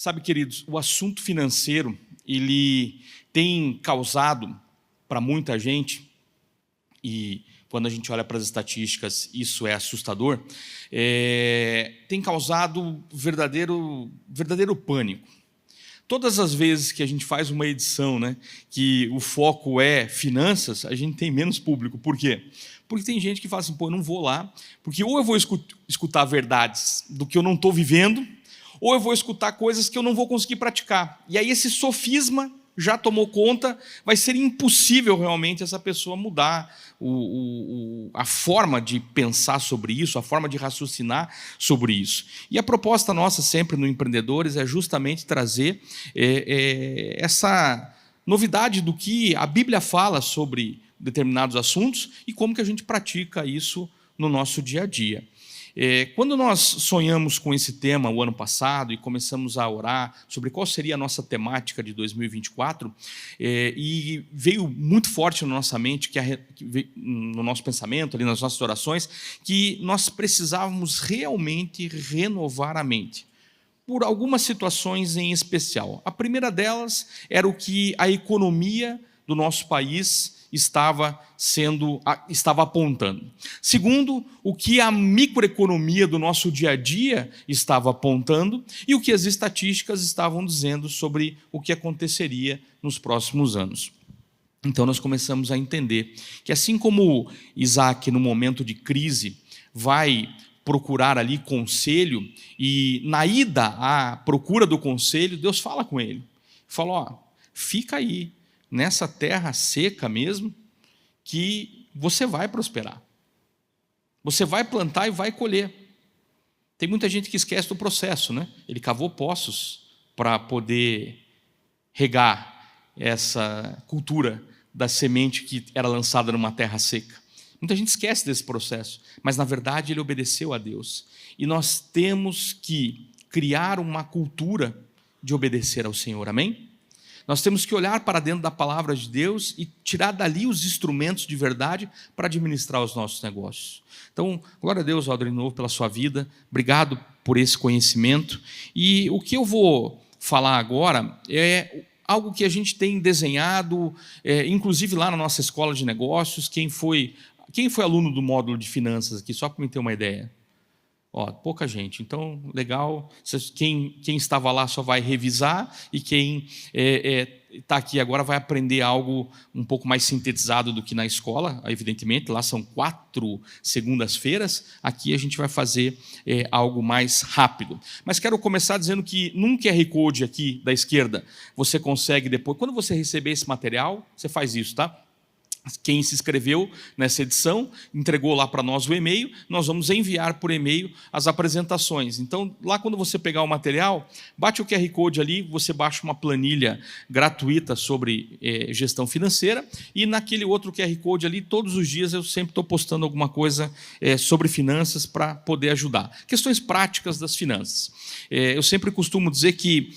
Sabe, queridos, o assunto financeiro, ele tem causado para muita gente, e quando a gente olha para as estatísticas, isso é assustador, tem causado verdadeiro pânico. Todas as vezes que a gente faz uma edição, que o foco é finanças, a gente tem menos público. Por quê? Porque tem gente que fala assim, eu não vou lá, porque ou eu vou escutar verdades do que eu não estou vivendo, ou eu vou escutar coisas que eu não vou conseguir praticar. E aí esse sofisma já tomou conta, vai ser impossível realmente essa pessoa mudar a forma de pensar sobre isso, a forma de raciocinar sobre isso. E a proposta nossa sempre no Empreendedores é justamente trazer essa novidade do que a Bíblia fala sobre determinados assuntos e como que a gente pratica isso no nosso dia a dia. Quando nós sonhamos com esse tema o ano passado e começamos a orar sobre qual seria a nossa temática de 2024, e veio muito forte na nossa mente, no nosso pensamento, ali nas nossas orações, que nós precisávamos realmente renovar a mente, por algumas situações em especial. A primeira delas era o que a economia do nosso país estava apontando. Segundo, o que a microeconomia do nosso dia a dia estava apontando e o que as estatísticas estavam dizendo sobre o que aconteceria nos próximos anos. Então nós começamos a entender que assim como Isaac, no momento de crise, vai procurar ali conselho, e na ida à procura do conselho, Deus fala com ele. Fala, fica aí, nessa terra seca mesmo, que você vai prosperar. Você vai plantar e vai colher. Tem muita gente que esquece do processo, Ele cavou poços para poder regar essa cultura da semente que era lançada numa terra seca. Muita gente esquece desse processo, mas na verdade ele obedeceu a Deus. E nós temos que criar uma cultura de obedecer ao Senhor, amém? Nós temos que olhar para dentro da palavra de Deus e tirar dali os instrumentos de verdade para administrar os nossos negócios. Então, glória a Deus, Alder, de novo, pela sua vida. Obrigado por esse conhecimento. E o que eu vou falar agora é algo que a gente tem desenhado, inclusive lá na nossa escola de negócios. Quem foi aluno do módulo de finanças aqui, só para me ter uma ideia? Pouca gente, então legal. Quem estava lá só vai revisar, e quem está aqui agora vai aprender algo um pouco mais sintetizado do que na escola, evidentemente. Lá são 4 segundas-feiras, aqui a gente vai fazer algo mais rápido. Mas quero começar dizendo que num QR Code aqui da esquerda, você consegue depois, quando você receber esse material, você faz isso, tá? Quem se inscreveu nessa edição, entregou lá para nós o e-mail, nós vamos enviar por e-mail as apresentações. Então, lá quando você pegar o material, bate o QR Code ali, você baixa uma planilha gratuita sobre gestão financeira, e naquele outro QR Code ali, todos os dias eu sempre estou postando alguma coisa sobre finanças para poder ajudar. Questões práticas das finanças. Eu sempre costumo dizer que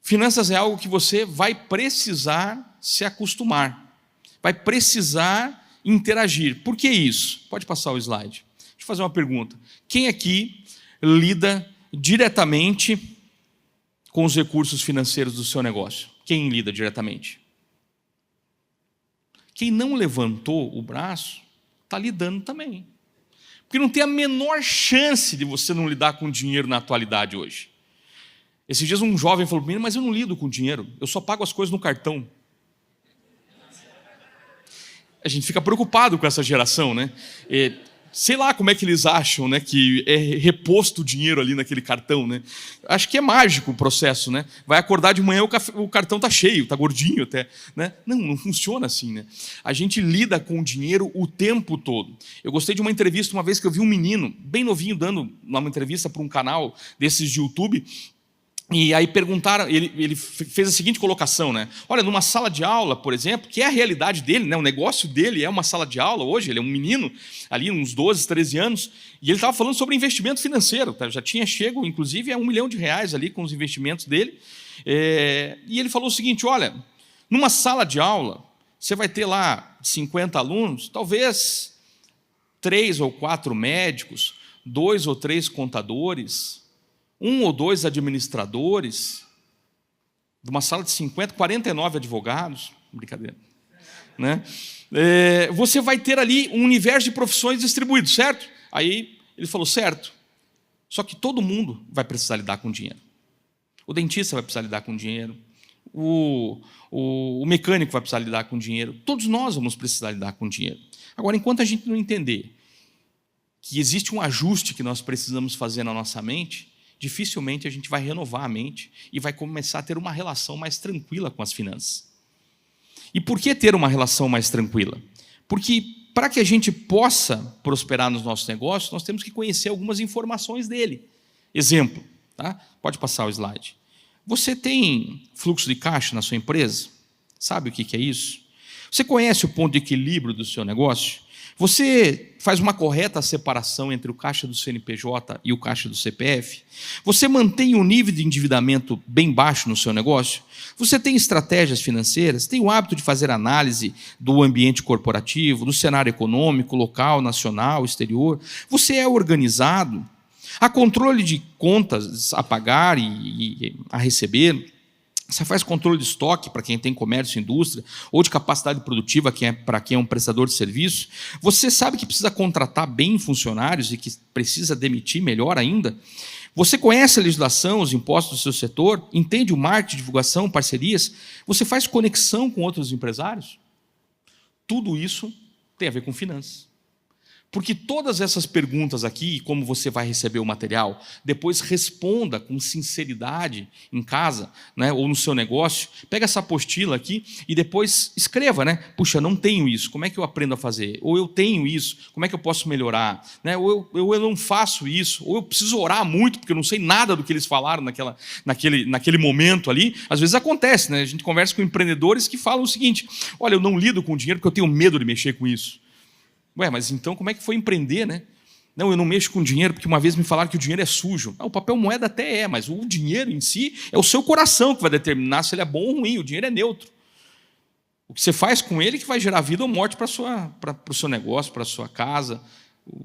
finanças é algo que você vai precisar se acostumar. Vai precisar interagir. Por que isso? Pode passar o slide. Deixa eu fazer uma pergunta. Quem aqui lida diretamente com os recursos financeiros do seu negócio? Quem lida diretamente? Quem não levantou o braço, está lidando também. Porque não tem a menor chance de você não lidar com dinheiro na atualidade hoje. Esses dias um jovem falou para mim, mas eu não lido com dinheiro, eu só pago as coisas no cartão. A gente fica preocupado com essa geração, sei lá como é que eles acham, que é reposto o dinheiro ali naquele cartão, Acho que é mágico o processo, Vai acordar de manhã, o cartão está cheio, está gordinho até, Não funciona assim, A gente lida com o dinheiro o tempo todo. Eu gostei de uma entrevista uma vez que eu vi um menino, bem novinho, dando uma entrevista para um canal desses de YouTube. E aí perguntaram, ele fez a seguinte colocação, Olha, numa sala de aula, por exemplo, que é a realidade dele, o negócio dele é uma sala de aula hoje, ele é um menino, ali uns 12, 13 anos, e ele estava falando sobre investimento financeiro, já tinha chego, inclusive, a R$1 milhão ali com os investimentos dele, e ele falou o seguinte, olha, numa sala de aula, você vai ter lá 50 alunos, talvez 3 ou 4 médicos, 2 ou 3 contadores, um ou dois administradores, de uma sala de 50, 49 advogados, brincadeira, né? Você vai ter ali um universo de profissões distribuído, certo? Aí ele falou, certo, só que todo mundo vai precisar lidar com dinheiro. O dentista vai precisar lidar com dinheiro, o mecânico vai precisar lidar com dinheiro, todos nós vamos precisar lidar com dinheiro. Agora, enquanto a gente não entender que existe um ajuste que nós precisamos fazer na nossa mente, dificilmente a gente vai renovar a mente e vai começar a ter uma relação mais tranquila com as finanças. E por que ter uma relação mais tranquila? Porque para que a gente possa prosperar nos nossos negócios, nós temos que conhecer algumas informações dele. Exemplo, tá? Pode passar o slide. Você tem fluxo de caixa na sua empresa? Sabe o que é isso? Você conhece o ponto de equilíbrio do seu negócio? Você faz uma correta separação entre o caixa do CNPJ e o caixa do CPF? Você mantém um nível de endividamento bem baixo no seu negócio? Você tem estratégias financeiras? Tem o hábito de fazer análise do ambiente corporativo, do cenário econômico, local, nacional, exterior? Você é organizado? Há controle de contas a pagar e a receber? Você faz controle de estoque para quem tem comércio e indústria, ou de capacidade produtiva para quem é um prestador de serviço? Você sabe que precisa contratar bem funcionários e que precisa demitir melhor ainda? Você conhece a legislação, os impostos do seu setor? Entende o marketing, divulgação, parcerias? Você faz conexão com outros empresários? Tudo isso tem a ver com finanças. Porque todas essas perguntas aqui, como você vai receber o material, depois responda com sinceridade em casa, né, ou no seu negócio. Pega essa apostila aqui e depois escreva, né? Puxa, não tenho isso, como é que eu aprendo a fazer? Ou eu tenho isso, como é que eu posso melhorar? Né? Ou eu não faço isso, ou eu preciso orar muito, porque eu não sei nada do que eles falaram naquele momento ali. Às vezes acontece, né? A gente conversa com empreendedores que falam o seguinte: olha, eu não lido com dinheiro porque eu tenho medo de mexer com isso. Ué, mas então como é que foi empreender, né? Não, eu não mexo com dinheiro porque uma vez me falaram que o dinheiro é sujo. O papel moeda até é, mas o dinheiro em si é o seu coração que vai determinar se ele é bom ou ruim. O dinheiro é neutro. O que você faz com ele que vai gerar vida ou morte para o seu negócio, para a sua casa.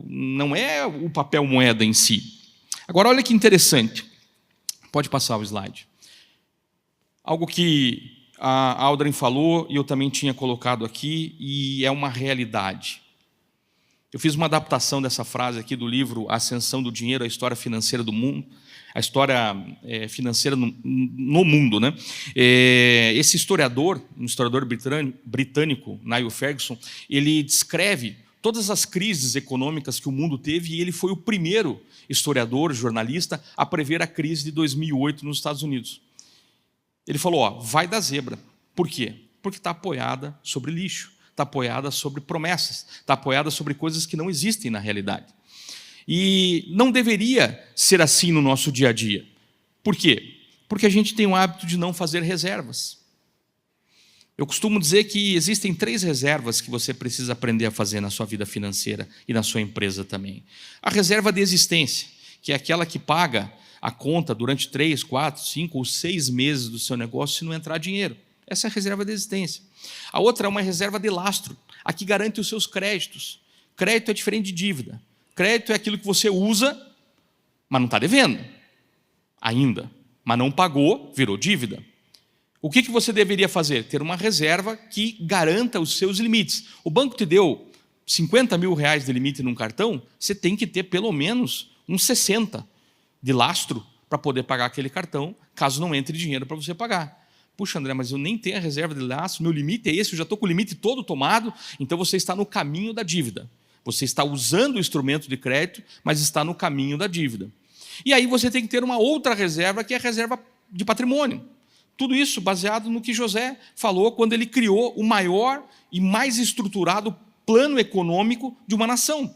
Não é o papel moeda em si. Agora, olha que interessante. Pode passar o slide. Algo que a Aldrin falou e eu também tinha colocado aqui, e é uma realidade. Eu fiz uma adaptação dessa frase aqui do livro A Ascensão do Dinheiro, a história financeira do mundo, a história financeira no mundo, né? Esse historiador, um historiador britânico, Niall Ferguson, ele descreve todas as crises econômicas que o mundo teve, e ele foi o primeiro historiador, jornalista, a prever a crise de 2008 nos Estados Unidos. Ele falou, vai dar zebra. Por quê? Porque está apoiada sobre lixo. Está apoiada sobre promessas, está apoiada sobre coisas que não existem na realidade. E não deveria ser assim no nosso dia a dia. Por quê? Porque a gente tem o hábito de não fazer reservas. Eu costumo dizer que existem 3 reservas que você precisa aprender a fazer na sua vida financeira e na sua empresa também. A reserva de existência, que é aquela que paga a conta durante 3, 4, 5 ou 6 meses do seu negócio se não entrar dinheiro. Essa é a reserva de existência. A outra é uma reserva de lastro, a que garante os seus créditos. Crédito é diferente de dívida. Crédito é aquilo que você usa, mas não está devendo ainda. Mas não pagou, virou dívida. O que você deveria fazer? Ter uma reserva que garanta os seus limites. O banco te deu 50 mil reais de limite num cartão, você tem que ter pelo menos uns 60 de lastro para poder pagar aquele cartão, caso não entre dinheiro para você pagar. Puxa, André, mas eu nem tenho a reserva de lastro, meu limite é esse, eu já estou com o limite todo tomado. Então você está no caminho da dívida. Você está usando o instrumento de crédito, mas está no caminho da dívida. E aí você tem que ter uma outra reserva, que é a reserva de patrimônio. Tudo isso baseado no que José falou quando ele criou o maior e mais estruturado plano econômico de uma nação.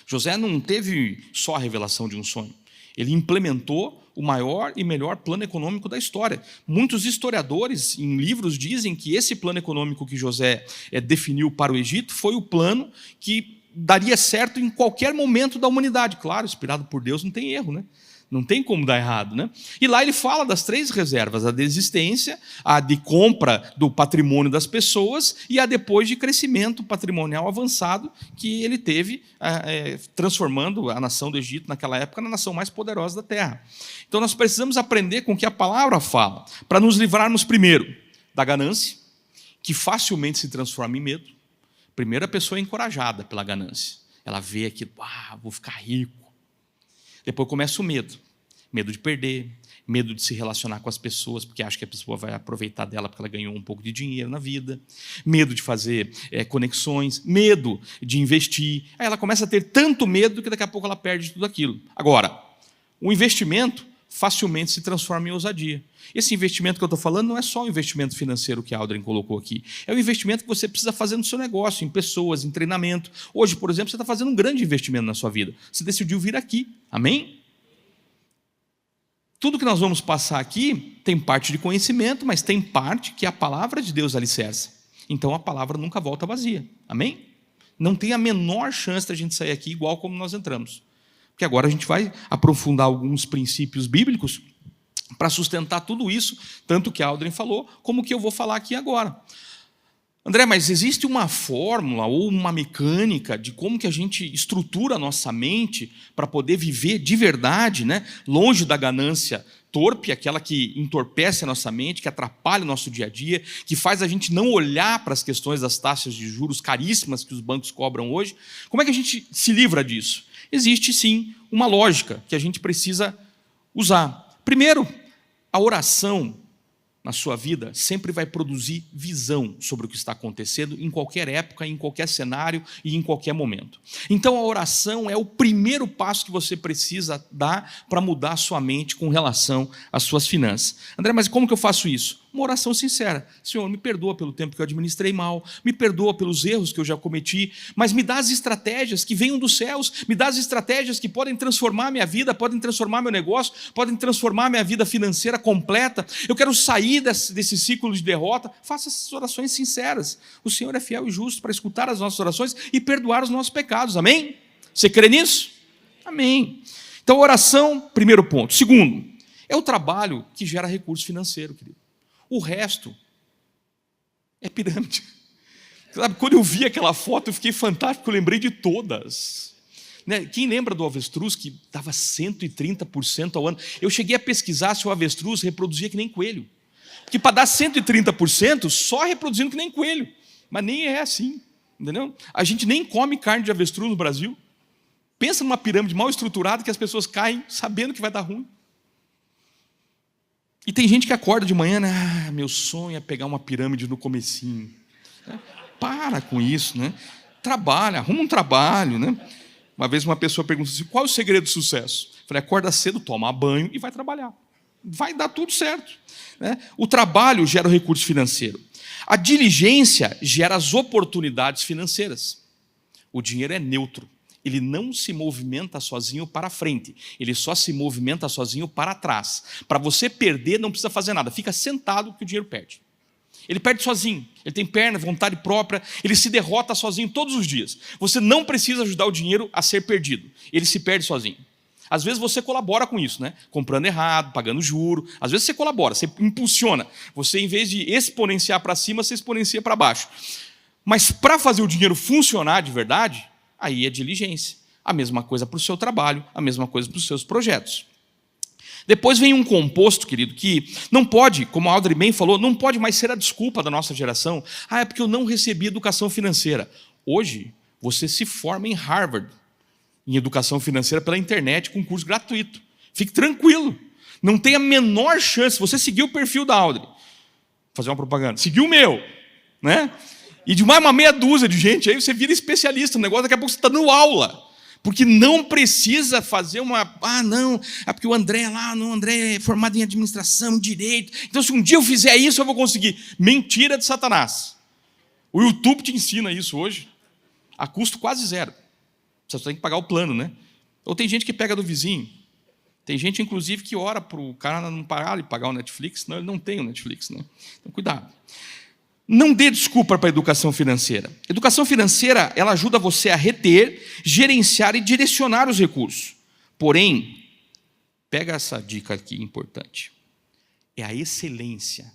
José não teve só a revelação de um sonho. Ele implementou o maior e melhor plano econômico da história. Muitos historiadores em livros dizem que esse plano econômico que José definiu para o Egito foi o plano que daria certo em qualquer momento da humanidade. Claro, inspirado por Deus, não tem erro, né? Não tem como dar errado, né? E lá ele fala das 3 reservas: a de existência, a de compra do patrimônio das pessoas e a depois de crescimento patrimonial avançado que ele teve, transformando a nação do Egito naquela época na nação mais poderosa da terra. Então nós precisamos aprender com o que a palavra fala, para nos livrarmos primeiro da ganância, que facilmente se transforma em medo. Primeiro, a pessoa é encorajada pela ganância. Ela vê aquilo, vou ficar rico. Depois começa o medo. Medo de perder, medo de se relacionar com as pessoas, porque acha que a pessoa vai aproveitar dela porque ela ganhou um pouco de dinheiro na vida. Medo de fazer conexões, medo de investir. Aí ela começa a ter tanto medo que daqui a pouco ela perde tudo aquilo. Agora, o investimento facilmente se transforma em ousadia. Esse investimento que eu estou falando não é só o investimento financeiro que a Aldrin colocou aqui. É o investimento que você precisa fazer no seu negócio, em pessoas, em treinamento. Hoje, por exemplo, você está fazendo um grande investimento na sua vida. Você decidiu vir aqui. Amém? Tudo que nós vamos passar aqui tem parte de conhecimento, mas tem parte que a palavra de Deus alicerça. Então a palavra nunca volta vazia. Amém? Não tem a menor chance da gente sair aqui igual como nós entramos. Porque agora a gente vai aprofundar alguns princípios bíblicos para sustentar tudo isso, tanto que a Aldrin falou, como que eu vou falar aqui agora. André, mas existe uma fórmula ou uma mecânica de como que a gente estrutura a nossa mente para poder viver de verdade, né? Longe da ganância torpe, aquela que entorpece a nossa mente, que atrapalha o nosso dia a dia, que faz a gente não olhar para as questões das taxas de juros caríssimas que os bancos cobram hoje. Como é que a gente se livra disso? Existe, sim, uma lógica que a gente precisa usar. Primeiro, a oração na sua vida sempre vai produzir visão sobre o que está acontecendo em qualquer época, em qualquer cenário e em qualquer momento. Então a oração é o primeiro passo que você precisa dar para mudar a sua mente com relação às suas finanças. André, mas como que eu faço isso? Uma oração sincera. Senhor, me perdoa pelo tempo que eu administrei mal, me perdoa pelos erros que eu já cometi, mas me dá as estratégias que venham dos céus, me dá as estratégias que podem transformar minha vida, podem transformar meu negócio, podem transformar minha vida financeira completa. Eu quero sair desse ciclo de derrota. Faça essas orações sinceras. O Senhor é fiel e justo para escutar as nossas orações e perdoar os nossos pecados. Amém? Você crê nisso? Amém. Então, oração, primeiro ponto. Segundo, é o trabalho que gera recurso financeiro, querido. O resto é pirâmide. Sabe, quando eu vi aquela foto, eu fiquei fantástico, eu lembrei de todas. Né? Quem lembra do avestruz que dava 130% ao ano? Eu cheguei a pesquisar se o avestruz reproduzia que nem coelho. Porque para dar 130%, só reproduzindo que nem coelho. Mas nem é assim, entendeu? A gente nem come carne de avestruz no Brasil. Pensa numa pirâmide mal estruturada que as pessoas caem sabendo que vai dar ruim. E tem gente que acorda de manhã, né? Meu sonho é pegar uma pirâmide no comecinho. Para com isso, né? Trabalha, arruma um trabalho, né? Uma vez uma pessoa perguntou assim, qual é o segredo do sucesso? Eu falei, acorda cedo, toma banho e vai trabalhar. Vai dar tudo certo. Né? O trabalho gera o recurso financeiro. A diligência gera as oportunidades financeiras. O dinheiro é neutro. Ele não se movimenta sozinho para frente, ele só se movimenta sozinho para trás. Para você perder, não precisa fazer nada, fica sentado que o dinheiro perde. Ele perde sozinho, ele tem perna, vontade própria, ele se derrota sozinho todos os dias. Você não precisa ajudar o dinheiro a ser perdido, ele se perde sozinho. Às vezes você colabora com isso, né? Comprando errado, pagando juro. Às vezes você colabora, você impulsiona. Você, em vez de exponenciar para cima, você exponencia para baixo. Mas para fazer o dinheiro funcionar de verdade, aí é diligência. A mesma coisa para o seu trabalho, a mesma coisa para os seus projetos. Depois vem um composto, querido, que não pode, como a Audrey bem falou, não pode mais ser a desculpa da nossa geração. É porque eu não recebi educação financeira. Hoje, você se forma em Harvard, em educação financeira pela internet, com curso gratuito. Fique tranquilo. Não tem a menor chance. Você seguiu o perfil da Audrey. Vou fazer uma propaganda. Seguiu o meu, né? E de mais uma meia dúzia de gente, aí você vira especialista no negócio, daqui a pouco você está dando aula. Porque não precisa fazer uma... não, é porque o André lá, o André é formado em administração, em direito. Então, se um dia eu fizer isso, eu vou conseguir. Mentira de Satanás. O YouTube te ensina isso hoje, a custo quase zero. Você só tem que pagar o plano, né? Ou tem gente que pega do vizinho. Tem gente, inclusive, que ora para o cara não parar de pagar o Netflix, senão ele não tem o Netflix, né? Então, cuidado. Não dê desculpa para a educação financeira. Educação financeira, ela ajuda você a reter, gerenciar e direcionar os recursos. Porém, Pega essa dica aqui importante. É a excelência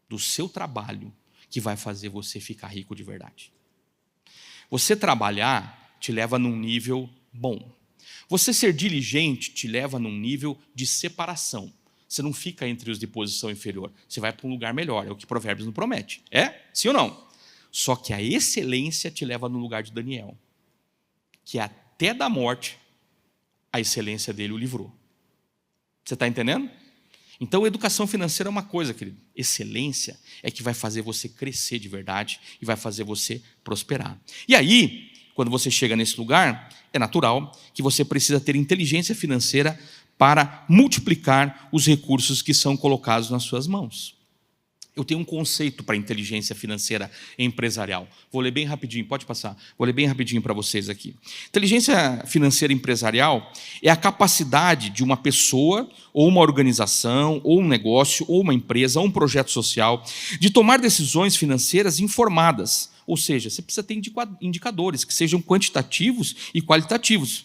do seu trabalho que vai fazer você ficar rico de verdade. Você trabalhar te leva num nível bom. Você ser diligente te leva num nível de separação. Você não fica entre os de posição inferior. Você vai para um lugar melhor. É o que Provérbios nos promete. É? Sim ou não? Só que a excelência te leva no lugar de Daniel, que até da morte a excelência dele o livrou. Você está entendendo? Então, educação financeira é uma coisa, querido. Excelência é que vai fazer você crescer de verdade e vai fazer você prosperar. E aí, quando você chega nesse lugar, é natural que você precisa ter inteligência financeira para multiplicar os recursos que são colocados nas suas mãos. Eu tenho um conceito para inteligência financeira empresarial. Vou ler bem rapidinho, pode passar. Vou ler bem rapidinho para vocês aqui. Inteligência financeira empresarial é a capacidade de uma pessoa, ou uma organização, ou um negócio, ou uma empresa, ou um projeto social, de tomar decisões financeiras informadas. Ou seja, você precisa ter indicadores que sejam quantitativos e qualitativos.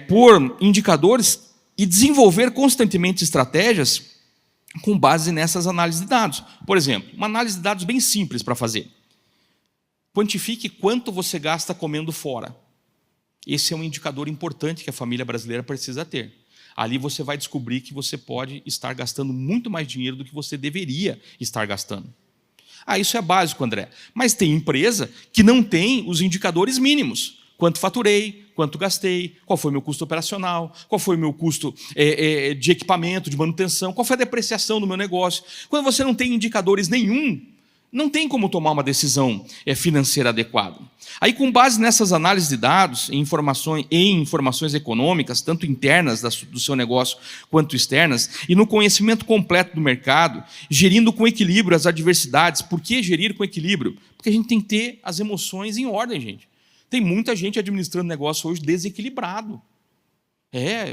Por indicadores e desenvolver constantemente estratégias com base nessas análises de dados. Por exemplo, uma análise de dados bem simples para fazer. Quantifique quanto você gasta comendo fora. Esse é um indicador importante que a família brasileira precisa ter. Ali você vai descobrir que você pode estar gastando muito mais dinheiro do que você deveria estar gastando. Isso é básico, André. Mas tem empresa que não tem os indicadores mínimos. Quanto faturei, quanto gastei, qual foi o meu custo operacional, qual foi o meu custo de equipamento, de manutenção, qual foi a depreciação do meu negócio. Quando você não tem indicadores nenhum, não tem como tomar uma decisão financeira adequada. Aí, com base nessas análises de dados, em informações econômicas, tanto internas do seu negócio quanto externas, e no conhecimento completo do mercado, gerindo com equilíbrio as adversidades. Por que gerir com equilíbrio? Porque a gente tem que ter as emoções em ordem, gente. Tem muita gente administrando negócio hoje desequilibrado.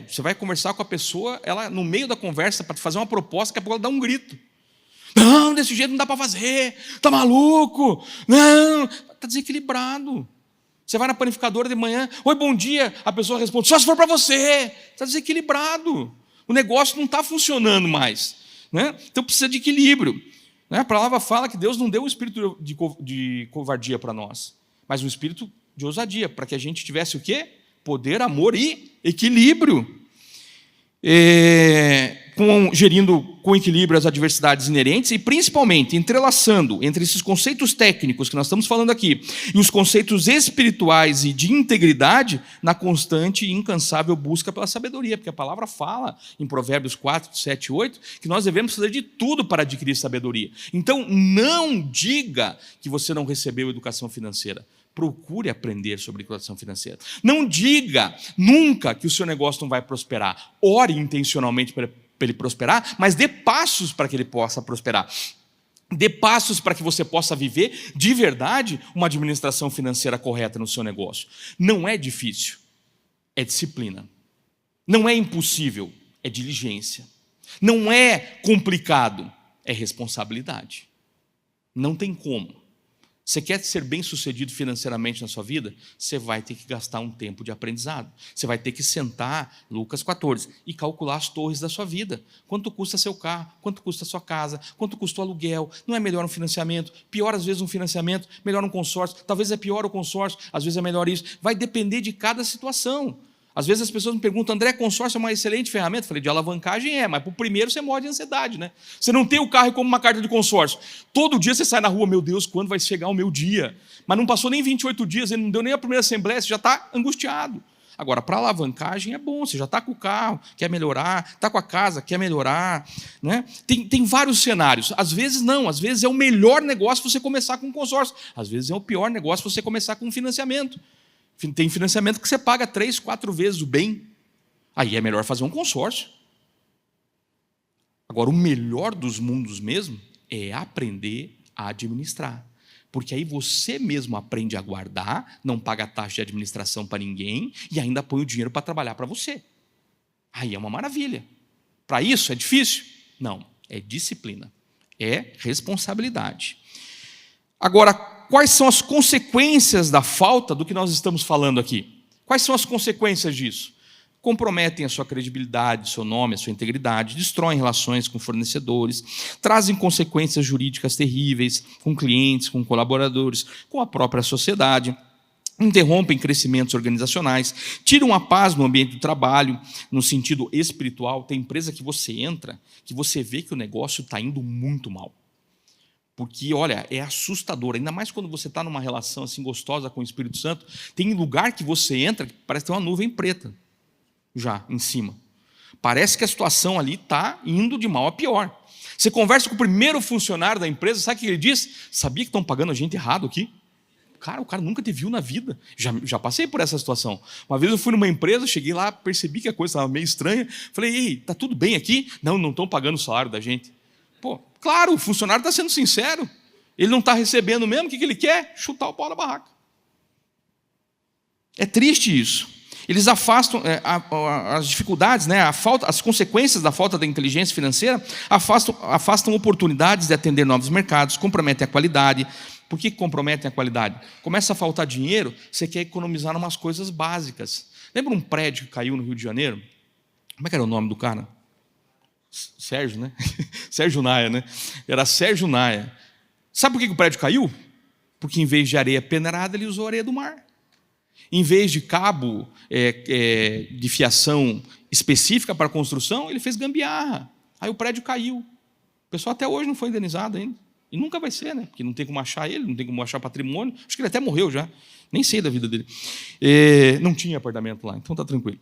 Você vai conversar com a pessoa, ela no meio da conversa, para fazer uma proposta, daqui a pouco ela dá um grito. Não, desse jeito não dá para fazer, tá maluco? Não, está desequilibrado. Você vai na panificadora de manhã, oi, bom dia, a pessoa responde, só se for para você. Está desequilibrado. O negócio não está funcionando mais. Né? Então precisa de equilíbrio. Né? A palavra fala que Deus não deu um espírito de covardia para nós, mas um espírito de ousadia, para que a gente tivesse o quê? Poder, amor e equilíbrio. Gerindo com equilíbrio as adversidades inerentes e, principalmente, entrelaçando entre esses conceitos técnicos que nós estamos falando aqui e os conceitos espirituais e de integridade na constante e incansável busca pela sabedoria, porque a palavra fala em Provérbios 4, 7 e 8 que nós devemos fazer de tudo para adquirir sabedoria. Então, não diga que você não recebeu educação financeira. Procure aprender sobre educação financeira. Não diga nunca que o seu negócio não vai prosperar. Ore intencionalmente para ele prosperar, mas dê passos para que ele possa prosperar. Dê passos para que você possa viver de verdade uma administração financeira correta no seu negócio. Não é difícil, é disciplina. Não é impossível, é diligência. Não é complicado, é responsabilidade. Não tem como. Você quer ser bem-sucedido financeiramente na sua vida? Você vai ter que gastar um tempo de aprendizado. Você vai ter que sentar, Lucas 14, e calcular as torres da sua vida. Quanto custa seu carro? Quanto custa a sua casa? Quanto custa o aluguel? Não é melhor um financiamento? Pior, às vezes, um financiamento. Melhor um consórcio. Talvez é pior o consórcio. Às vezes é melhor isso. Vai depender de cada situação. Às vezes as pessoas me perguntam, André, consórcio é uma excelente ferramenta? Eu falei, de alavancagem mas para o primeiro você morre de ansiedade, né? Você não tem o carro como uma carta de consórcio. Todo dia você sai na rua, meu Deus, quando vai chegar o meu dia? Mas não passou nem 28 dias, ele não deu nem a primeira assembleia, você já está angustiado. Agora, para alavancagem é bom, você já está com o carro, quer melhorar, está com a casa, quer melhorar. Né? Tem vários cenários. Às vezes não, às vezes é o melhor negócio você começar com um consórcio. Às vezes é o pior negócio você começar com um financiamento. Tem financiamento que você paga 3, 4 vezes o bem. Aí é melhor fazer um consórcio. Agora, o melhor dos mundos mesmo é aprender a administrar. Porque aí você mesmo aprende a guardar, não paga taxa de administração para ninguém e ainda põe o dinheiro para trabalhar para você. Aí é uma maravilha. Para isso é difícil? Não, é disciplina, é responsabilidade. Agora, quais são as consequências da falta do que nós estamos falando aqui? Quais são as consequências disso? comprometem a sua credibilidade, seu nome, a sua integridade, destroem relações com fornecedores, trazem consequências jurídicas terríveis com clientes, com colaboradores, com a própria sociedade, interrompem crescimentos organizacionais, tiram a paz no ambiente do trabalho, no sentido espiritual. Tem empresa que você entra, que você vê que o negócio está indo muito mal. Porque, olha, é assustador, ainda mais quando você está numa relação assim gostosa com o Espírito Santo. Tem lugar que você entra que parece ter uma nuvem preta já em cima. Parece que a situação ali está indo de mal a pior. Você conversa com o primeiro funcionário da empresa, sabe o que ele diz? Sabia que estão pagando a gente errado aqui? Cara, o cara nunca te viu na vida. Já passei por essa situação. Uma vez eu fui numa empresa, cheguei lá, percebi que a coisa estava meio estranha. Falei, ei, tá tudo bem aqui? Não estão pagando o salário da gente. Pô, claro, o funcionário está sendo sincero. Ele não está recebendo mesmo, o que ele quer? Chutar o pau da barraca. É triste isso. Eles afastam as dificuldades, né, as consequências da falta da inteligência financeira, afastam oportunidades de atender novos mercados, comprometem a qualidade. Por que comprometem a qualidade? Começa a faltar dinheiro, você quer economizar em umas coisas básicas. Lembra um prédio que caiu no Rio de Janeiro? Como é que era o nome do cara? Sérgio, né? Sérgio Naia, né? Era Sérgio Naia. Sabe por que o prédio caiu? Porque em vez de areia peneirada, ele usou areia do mar. Em vez de cabo de fiação específica para construção, ele fez gambiarra. Aí o prédio caiu. O pessoal até hoje não foi indenizado ainda. E nunca vai ser, né? Porque não tem como achar ele, não tem como achar patrimônio. Acho que ele até morreu já. Nem sei da vida dele. Não tinha apartamento lá, então está tranquilo.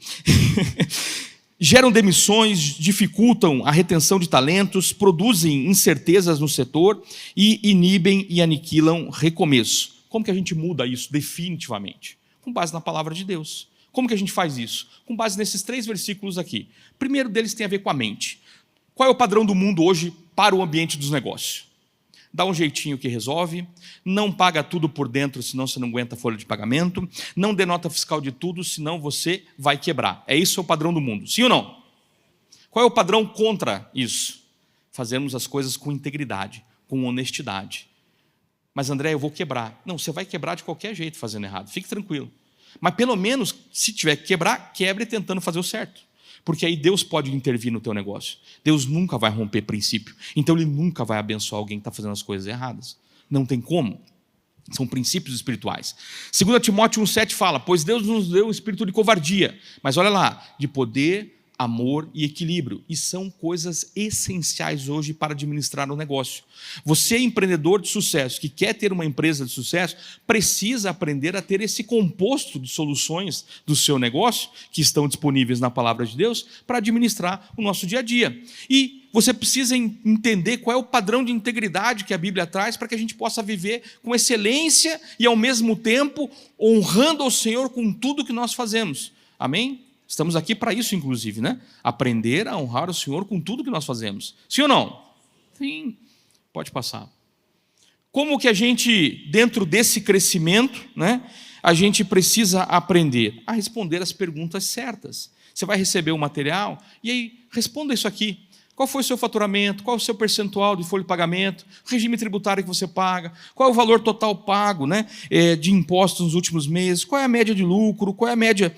Geram demissões, dificultam a retenção de talentos, produzem incertezas no setor e inibem e aniquilam recomeço. Como que a gente muda isso definitivamente? Com base na palavra de Deus. Como que a gente faz isso? Com base nesses 3 versículos aqui. O primeiro deles tem a ver com a mente. Qual é o padrão do mundo hoje para o ambiente dos negócios? Dá um jeitinho que resolve, não paga tudo por dentro, senão você não aguenta a folha de pagamento, não dê nota fiscal de tudo, senão você vai quebrar. É isso o padrão do mundo, sim ou não? Qual é o padrão contra isso? Fazermos as coisas com integridade, com honestidade. Mas André, eu vou quebrar. Não, você vai quebrar de qualquer jeito fazendo errado, fique tranquilo. Mas pelo menos, se tiver que quebrar, quebre tentando fazer o certo. Porque aí Deus pode intervir no teu negócio. Deus nunca vai romper princípio. Então Ele nunca vai abençoar alguém que está fazendo as coisas erradas. Não tem como. São princípios espirituais. 2 Timóteo 1,7 fala, pois Deus nos deu um espírito de covardia. Mas olha lá, de poder, amor e equilíbrio. E são coisas essenciais hoje para administrar um negócio. Você, empreendedor de sucesso, que quer ter uma empresa de sucesso, precisa aprender a ter esse composto de soluções do seu negócio, que estão disponíveis na palavra de Deus, para administrar o nosso dia a dia. E você precisa entender qual é o padrão de integridade que a Bíblia traz para que a gente possa viver com excelência e, ao mesmo tempo, honrando ao Senhor com tudo que nós fazemos. Amém? Estamos aqui para isso, inclusive, né? Aprender a honrar o Senhor com tudo que nós fazemos. Sim ou não? Sim. Pode passar. Como que a gente, dentro desse crescimento, né, a gente precisa aprender a responder as perguntas certas. Você vai receber o material e aí responda isso aqui. Qual foi o seu faturamento? Qual é o seu percentual de folha de pagamento? O regime tributário que você paga? Qual é o valor total pago, né, de impostos nos últimos meses? Qual é a média de lucro? Qual é a média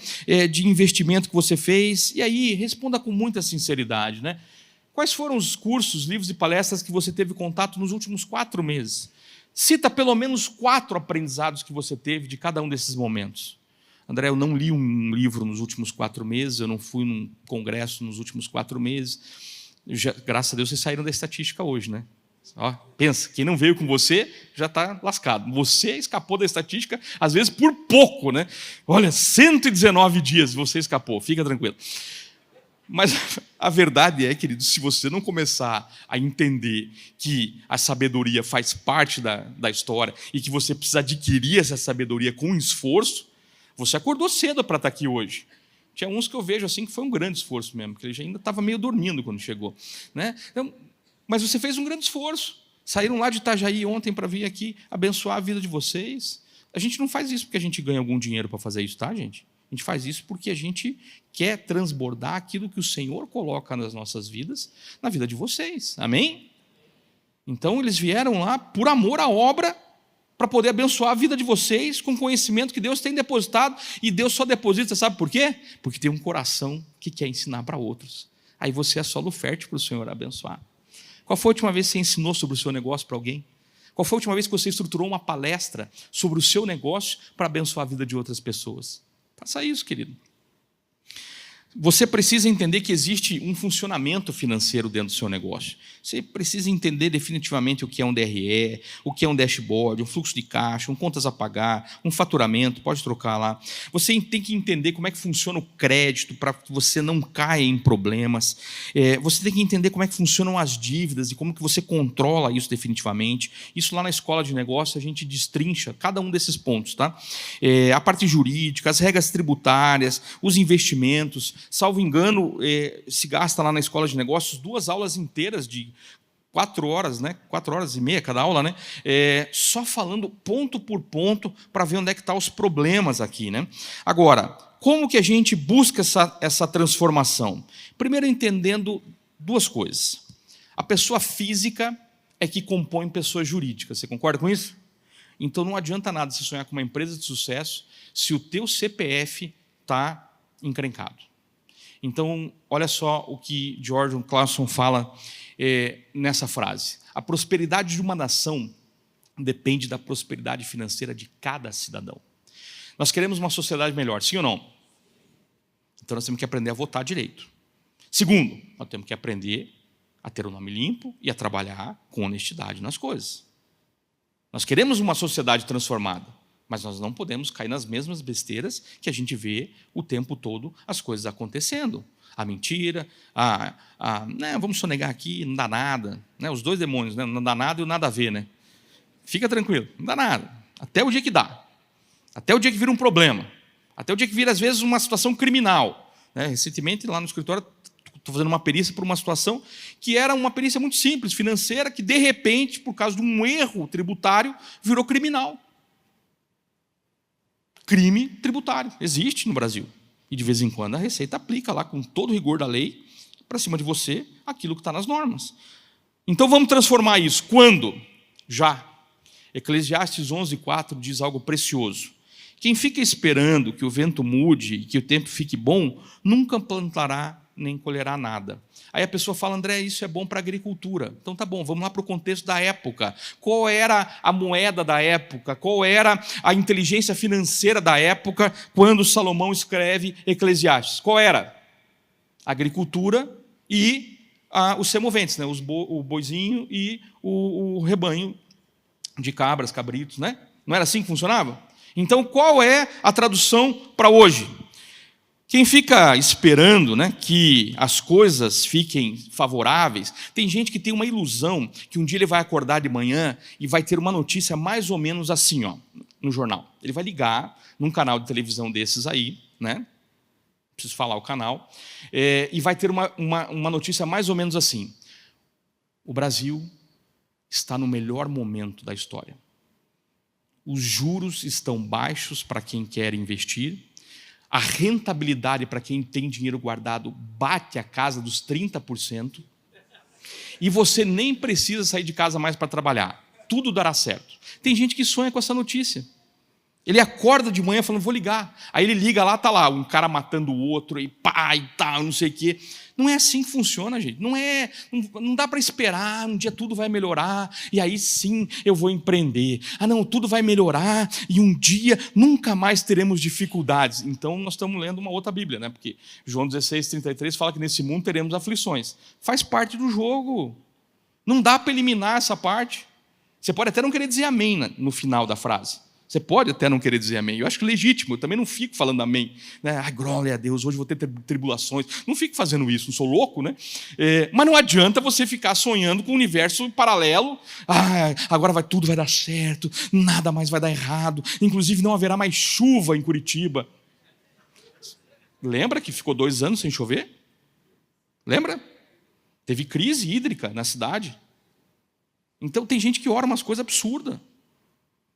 de investimento que você fez? E aí, responda com muita sinceridade. Né? Quais foram os cursos, livros e palestras que você teve contato nos últimos 4 meses? Cita pelo menos 4 aprendizados que você teve de cada um desses momentos. André, eu não li um livro nos últimos 4 meses, eu não fui num congresso nos últimos 4 meses. Graças a Deus vocês saíram da estatística hoje, né? Ó, pensa, quem não veio com você já está lascado. Você escapou da estatística, às vezes por pouco, né? Olha, 119 dias você escapou, fica tranquilo. Mas a verdade é, querido, se você não começar a entender que a sabedoria faz parte da história e que você precisa adquirir essa sabedoria com esforço, você acordou cedo para estar aqui hoje. Tinha uns que eu vejo assim que foi um grande esforço mesmo, porque ele já ainda estava meio dormindo quando chegou. Né? Então, mas você fez um grande esforço. Saíram lá de Itajaí ontem para vir aqui abençoar a vida de vocês. A gente não faz isso porque a gente ganha algum dinheiro para fazer isso, tá, gente? A gente faz isso porque a gente quer transbordar aquilo que o Senhor coloca nas nossas vidas, na vida de vocês. Amém? Então, eles vieram lá por amor à obra para poder abençoar a vida de vocês com o conhecimento que Deus tem depositado, e Deus só deposita, sabe por quê? Porque tem um coração que quer ensinar para outros. Aí você é solo fértil para o Senhor abençoar. Qual foi a última vez que você ensinou sobre o seu negócio para alguém? Qual foi a última vez que você estruturou uma palestra sobre o seu negócio para abençoar a vida de outras pessoas? Faça isso, querido. Você precisa entender que existe um funcionamento financeiro dentro do seu negócio. Você precisa entender definitivamente o que é um DRE, o que é um dashboard, um fluxo de caixa, um contas a pagar, um faturamento, pode trocar lá. Você tem que entender como é que funciona o crédito para que você não caia em problemas. Você tem que entender como é que funcionam as dívidas e como que você controla isso definitivamente. Isso lá na escola de negócio a gente destrincha cada um desses pontos, tá? A parte jurídica, as regras tributárias, os investimentos. Salvo engano, se gasta lá na escola de negócios 2 aulas inteiras de 4 horas, né? 4 horas e meia cada aula, né? Só falando ponto por ponto para ver onde é que estão os problemas aqui, né? Agora, como que a gente busca essa transformação? Primeiro, entendendo 2 coisas. A pessoa física é que compõe pessoa jurídica. Você concorda com isso? Então não adianta nada você sonhar com uma empresa de sucesso se o teu CPF está encrencado. Então, olha só o que Jordan Clarkson fala nessa frase. A prosperidade de uma nação depende da prosperidade financeira de cada cidadão. Nós queremos uma sociedade melhor, sim ou não? Então, nós temos que aprender a votar direito. Segundo, nós temos que aprender a ter o nome limpo e a trabalhar com honestidade nas coisas. Nós queremos uma sociedade transformada, mas nós não podemos cair nas mesmas besteiras que a gente vê o tempo todo as coisas acontecendo. A mentira, vamos sonegar aqui, não dá nada. Né? Os 2 demônios, né? Não dá nada e o nada a ver. Né? Fica tranquilo, não dá nada. Até o dia que dá. Até o dia que vira um problema. Até o dia que vira, às vezes, uma situação criminal. Né? Recentemente, lá no escritório, estou fazendo uma perícia por uma situação que era uma perícia muito simples, financeira, que, de repente, por causa de um erro tributário, virou criminal. Crime tributário. Existe no Brasil. E, de vez em quando, a Receita aplica lá, com todo o rigor da lei, para cima de você, aquilo que está nas normas. Então, vamos transformar isso. Quando? Já. Eclesiastes 11:4 diz algo precioso. Quem fica esperando que o vento mude e que o tempo fique bom, nunca plantará nem colherá nada. Aí a pessoa fala, André, isso é bom para a agricultura. Então tá bom, vamos lá para o contexto da época. Qual era a moeda da época? Qual era a inteligência financeira da época quando Salomão escreve Eclesiastes? Qual era? Agricultura e os semoventes, né? O boizinho e o rebanho de cabras, cabritos, né? Não era assim que funcionava? Então qual é a tradução para hoje? Quem fica esperando, né, que as coisas fiquem favoráveis, tem gente que tem uma ilusão que um dia ele vai acordar de manhã e vai ter uma notícia mais ou menos assim, no jornal. Ele vai ligar num canal de televisão desses aí, né? Preciso falar o canal, e vai ter uma notícia mais ou menos assim. O Brasil está no melhor momento da história. Os juros estão baixos para quem quer investir. A rentabilidade para quem tem dinheiro guardado bate a casa dos 30%. E você nem precisa sair de casa mais para trabalhar. Tudo dará certo. Tem gente que sonha com essa notícia. Ele acorda de manhã falando, vou ligar. Aí ele liga lá, está lá, um cara matando o outro, e pá, e tal, não sei o quê. Não é assim que funciona, gente. Não dá para esperar, um dia tudo vai melhorar, e aí sim eu vou empreender. Não, tudo vai melhorar, e um dia nunca mais teremos dificuldades. Então nós estamos lendo uma outra Bíblia, né? Porque João 16:33 fala que nesse mundo teremos aflições. Faz parte do jogo. Não dá para eliminar essa parte. Você pode até não querer dizer amém no final da frase. Você pode até não querer dizer amém. Eu acho legítimo, eu também não fico falando amém. Né? Ai, glória a Deus, hoje vou ter tribulações. Não fico fazendo isso, não sou louco, né? Mas não adianta você ficar sonhando com um universo paralelo. Agora tudo vai dar certo, nada mais vai dar errado. Inclusive não haverá mais chuva em Curitiba. Lembra que ficou 2 anos sem chover? Lembra? Teve crise hídrica na cidade. Então tem gente que ora umas coisas absurdas.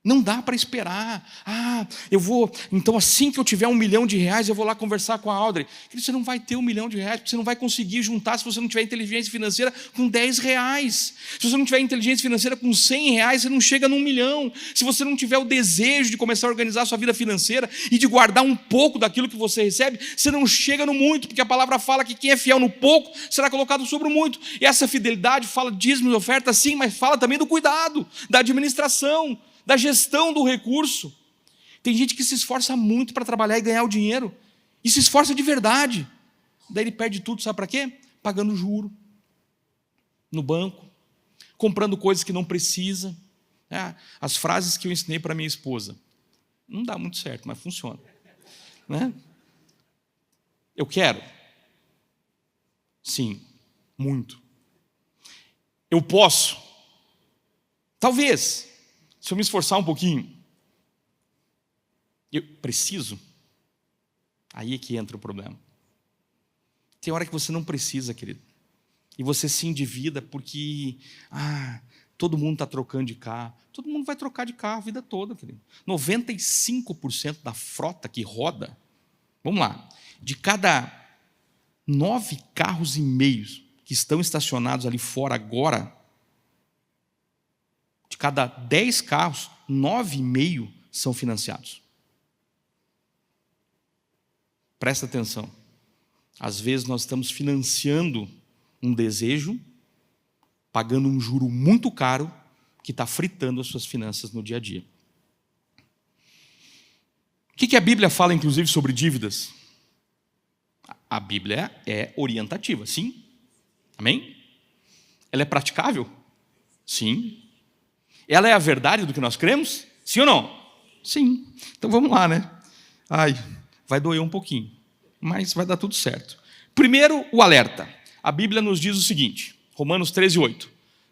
Não dá para esperar. Então assim que eu tiver R$1 milhão, eu vou lá conversar com a Audrey. Você não vai ter R$1 milhão, porque você não vai conseguir juntar se você não tiver inteligência financeira com R$10. Se você não tiver inteligência financeira com R$100, você não chega no R$1 milhão. Se você não tiver o desejo de começar a organizar a sua vida financeira e de guardar um pouco daquilo que você recebe, você não chega no muito, porque a palavra fala que quem é fiel no pouco será colocado sobre o muito. E essa fidelidade fala de dízimos e ofertas, sim, mas fala também do cuidado, da administração, da gestão do recurso. Tem gente que se esforça muito para trabalhar e ganhar o dinheiro, e se esforça de verdade, daí ele perde tudo, sabe para quê? Pagando juro no banco, comprando coisas que não precisa. As frases que eu ensinei para minha esposa, não dá muito certo, mas funciona, né? Eu quero? Sim, muito. Eu posso? Talvez. Se eu me esforçar um pouquinho, eu preciso? Aí é que entra o problema. Tem hora que você não precisa, querido. E você se endivida porque todo mundo está trocando de carro. Todo mundo vai trocar de carro a vida toda, querido. 95% da frota que roda, vamos lá, de cada 9,5 carros que estão estacionados ali fora agora, de cada 10 carros, 9,5 são financiados. Presta atenção. Às vezes nós estamos financiando um desejo, pagando um juro muito caro, que está fritando as suas finanças no dia a dia. O que a Bíblia fala, inclusive, sobre dívidas? A Bíblia é orientativa, sim? Amém? Ela é praticável? Sim. Ela é a verdade do que nós cremos? Sim ou não? Sim. Então vamos lá, né? Vai doer um pouquinho, mas vai dar tudo certo. Primeiro, o alerta. A Bíblia nos diz o seguinte, Romanos 13:8.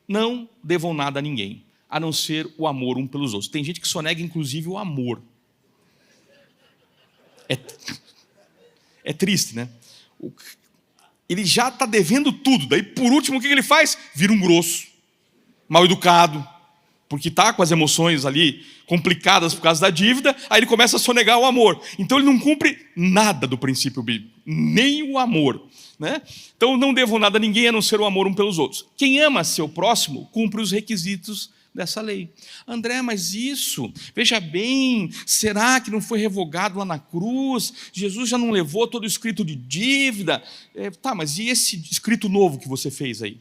Não devam nada a ninguém, a não ser o amor um pelos outros. Tem gente que só nega, inclusive, o amor. É triste, né? Ele já está devendo tudo. Daí, por último, o que ele faz? Vira um grosso, mal educado, porque está com as emoções ali complicadas por causa da dívida, aí ele começa a sonegar o amor. Então ele não cumpre nada do princípio bíblico, nem o amor, né? Então não devam nada a ninguém a não ser o amor um pelos outros. Quem ama seu próximo cumpre os requisitos dessa lei. André, mas isso, veja bem, será que não foi revogado lá na cruz? Jesus já não levou todo o escrito de dívida? Mas e esse escrito novo que você fez aí,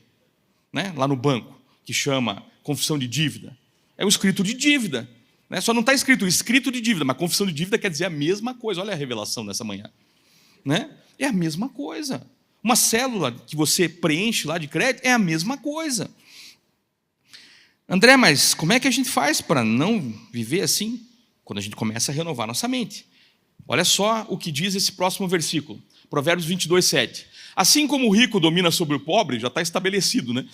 né? Lá no banco, que chama confissão de dívida? É o escrito de dívida, né? Só não está escrito escrito de dívida, mas confissão de dívida quer dizer a mesma coisa. Olha a revelação dessa manhã, né? É a mesma coisa. Uma célula que você preenche lá de crédito é a mesma coisa. André, mas como é que a gente faz para não viver assim? Quando a gente começa a renovar nossa mente. Olha só o que diz esse próximo versículo, Provérbios 22:7. Assim como o rico domina sobre o pobre, já está estabelecido, né?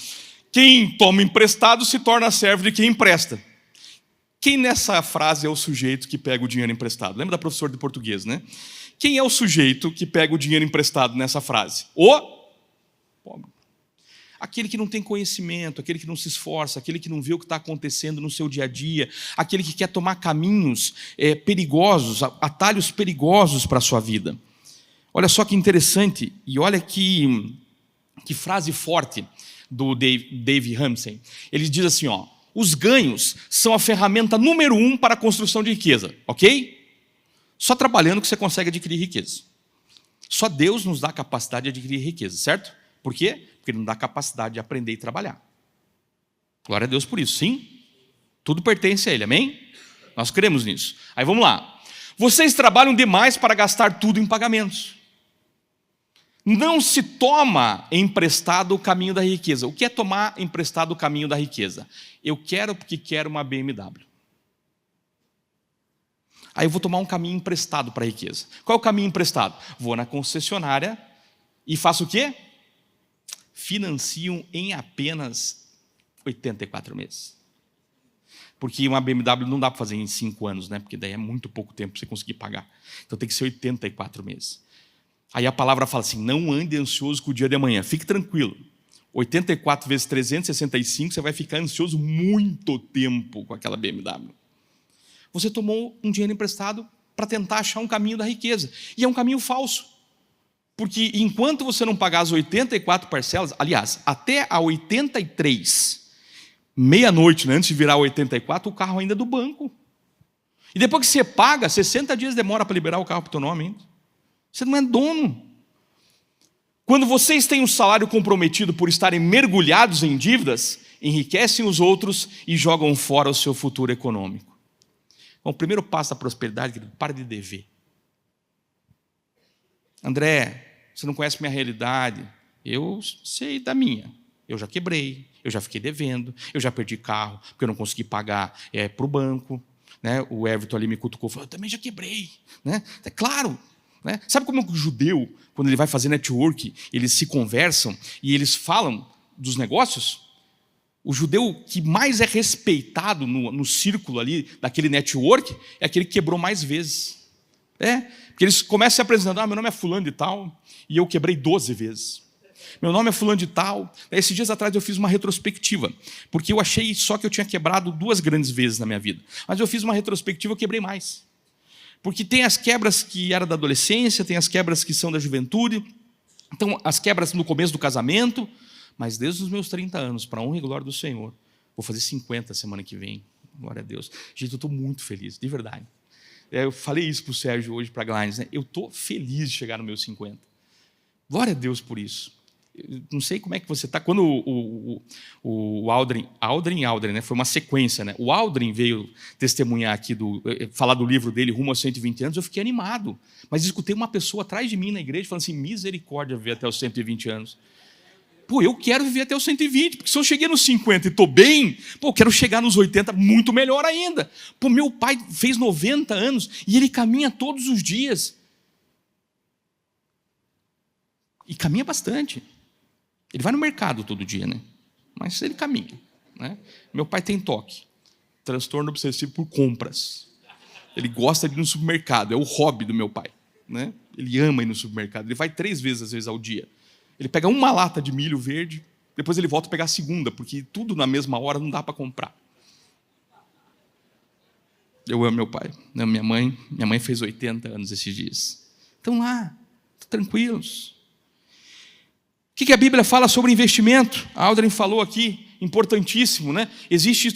Quem toma emprestado se torna servo de quem empresta. Quem nessa frase é o sujeito que pega o dinheiro emprestado? Lembra da professora de português, né? Quem é o sujeito que pega o dinheiro emprestado nessa frase? O pobre. Aquele que não tem conhecimento, aquele que não se esforça, aquele que não vê o que está acontecendo no seu dia a dia, aquele que quer tomar caminhos perigosos, atalhos perigosos para a sua vida. Olha só que interessante, e olha que frase forte do Dave Ramsey. Ele diz assim, os ganhos são a ferramenta número 1 para a construção de riqueza, ok? Só trabalhando que você consegue adquirir riqueza. Só Deus nos dá a capacidade de adquirir riqueza, certo? Por quê? Porque Ele nos dá a capacidade de aprender e trabalhar. Glória a Deus por isso, sim? Tudo pertence a Ele, amém? Nós cremos nisso. Aí vamos lá. Vocês trabalham demais para gastar tudo em pagamentos. Não se toma emprestado o caminho da riqueza. O que é tomar emprestado o caminho da riqueza? Eu quero porque quero uma BMW. Aí eu vou tomar um caminho emprestado para a riqueza. Qual é o caminho emprestado? Vou na concessionária e faço o quê? Financiam em apenas 84 meses. Porque uma BMW não dá para fazer em 5 anos, né? Porque daí é muito pouco tempo para você conseguir pagar. Então tem que ser 84 meses. Aí a palavra fala assim, não ande ansioso com o dia de amanhã. Fique tranquilo. 84 vezes 365, você vai ficar ansioso muito tempo com aquela BMW. você tomou um dinheiro emprestado para tentar achar um caminho da riqueza. E é um caminho falso. Porque enquanto você não pagar as 84 parcelas, aliás, até a 83, meia-noite, né, antes de virar 84, o carro ainda é do banco. E depois que você paga, 60 dias demora para liberar o carro para o teu nome ainda. Você não é dono. Quando vocês têm um salário comprometido por estarem mergulhados em dívidas, enriquecem os outros e jogam fora o seu futuro econômico. Bom, o primeiro passo da prosperidade, querido, para de dever. André, você não conhece minha realidade. Eu sei da minha. Eu já quebrei, eu já fiquei devendo, eu já perdi carro, porque eu não consegui pagar para o banco. Né? O Everton ali me cutucou e falou, eu também já quebrei. Né? É claro. Né? Sabe como é que o judeu, quando ele vai fazer network, eles se conversam e eles falam dos negócios? O judeu que mais é respeitado no círculo ali daquele network é aquele que quebrou mais vezes. Porque eles começam se apresentando, meu nome é fulano de tal, e eu quebrei 12 vezes. Meu nome é fulano de tal. Esses dias atrás eu fiz uma retrospectiva, porque eu achei só que eu tinha quebrado 2 grandes vezes na minha vida. Mas eu fiz uma retrospectiva, eu quebrei mais. Porque tem as quebras que eram da adolescência, tem as quebras que são da juventude, então as quebras no começo do casamento, mas desde os meus 30 anos, para a honra e glória do Senhor, vou fazer 50 semana que vem, glória a Deus. Gente, eu estou muito feliz, de verdade. Eu falei isso para o Sérgio hoje, para a Glines, né? Eu estou feliz de chegar nos meus 50. Glória a Deus por isso. Eu não sei como é que você está. Quando o Aldrin, né? Foi uma sequência, né? O Aldrin veio testemunhar aqui, falar do livro dele, Rumo aos 120 anos, eu fiquei animado. Mas escutei uma pessoa atrás de mim na igreja falando assim, misericórdia, viver até os 120 anos. Pô, eu quero viver até os 120, porque se eu cheguei nos 50 e estou bem, eu quero chegar nos 80 muito melhor ainda. Pô, meu pai fez 90 anos e ele caminha todos os dias. E caminha bastante. Ele vai no mercado todo dia, né? Mas ele caminha. Né? Meu pai tem toque. Transtorno obsessivo por compras. Ele gosta de ir no supermercado. É o hobby do meu pai. Né? Ele ama ir no supermercado. Ele vai 3 vezes, às vezes, ao dia. Ele pega uma lata de milho verde, depois ele volta a pegar a segunda, porque tudo na mesma hora não dá para comprar. Eu amo meu pai. Eu amo minha mãe. Minha mãe fez 80 anos esses dias. Estão lá, tranquilos. O que a Bíblia fala sobre investimento? A Aldrin falou aqui, importantíssimo, né? Existe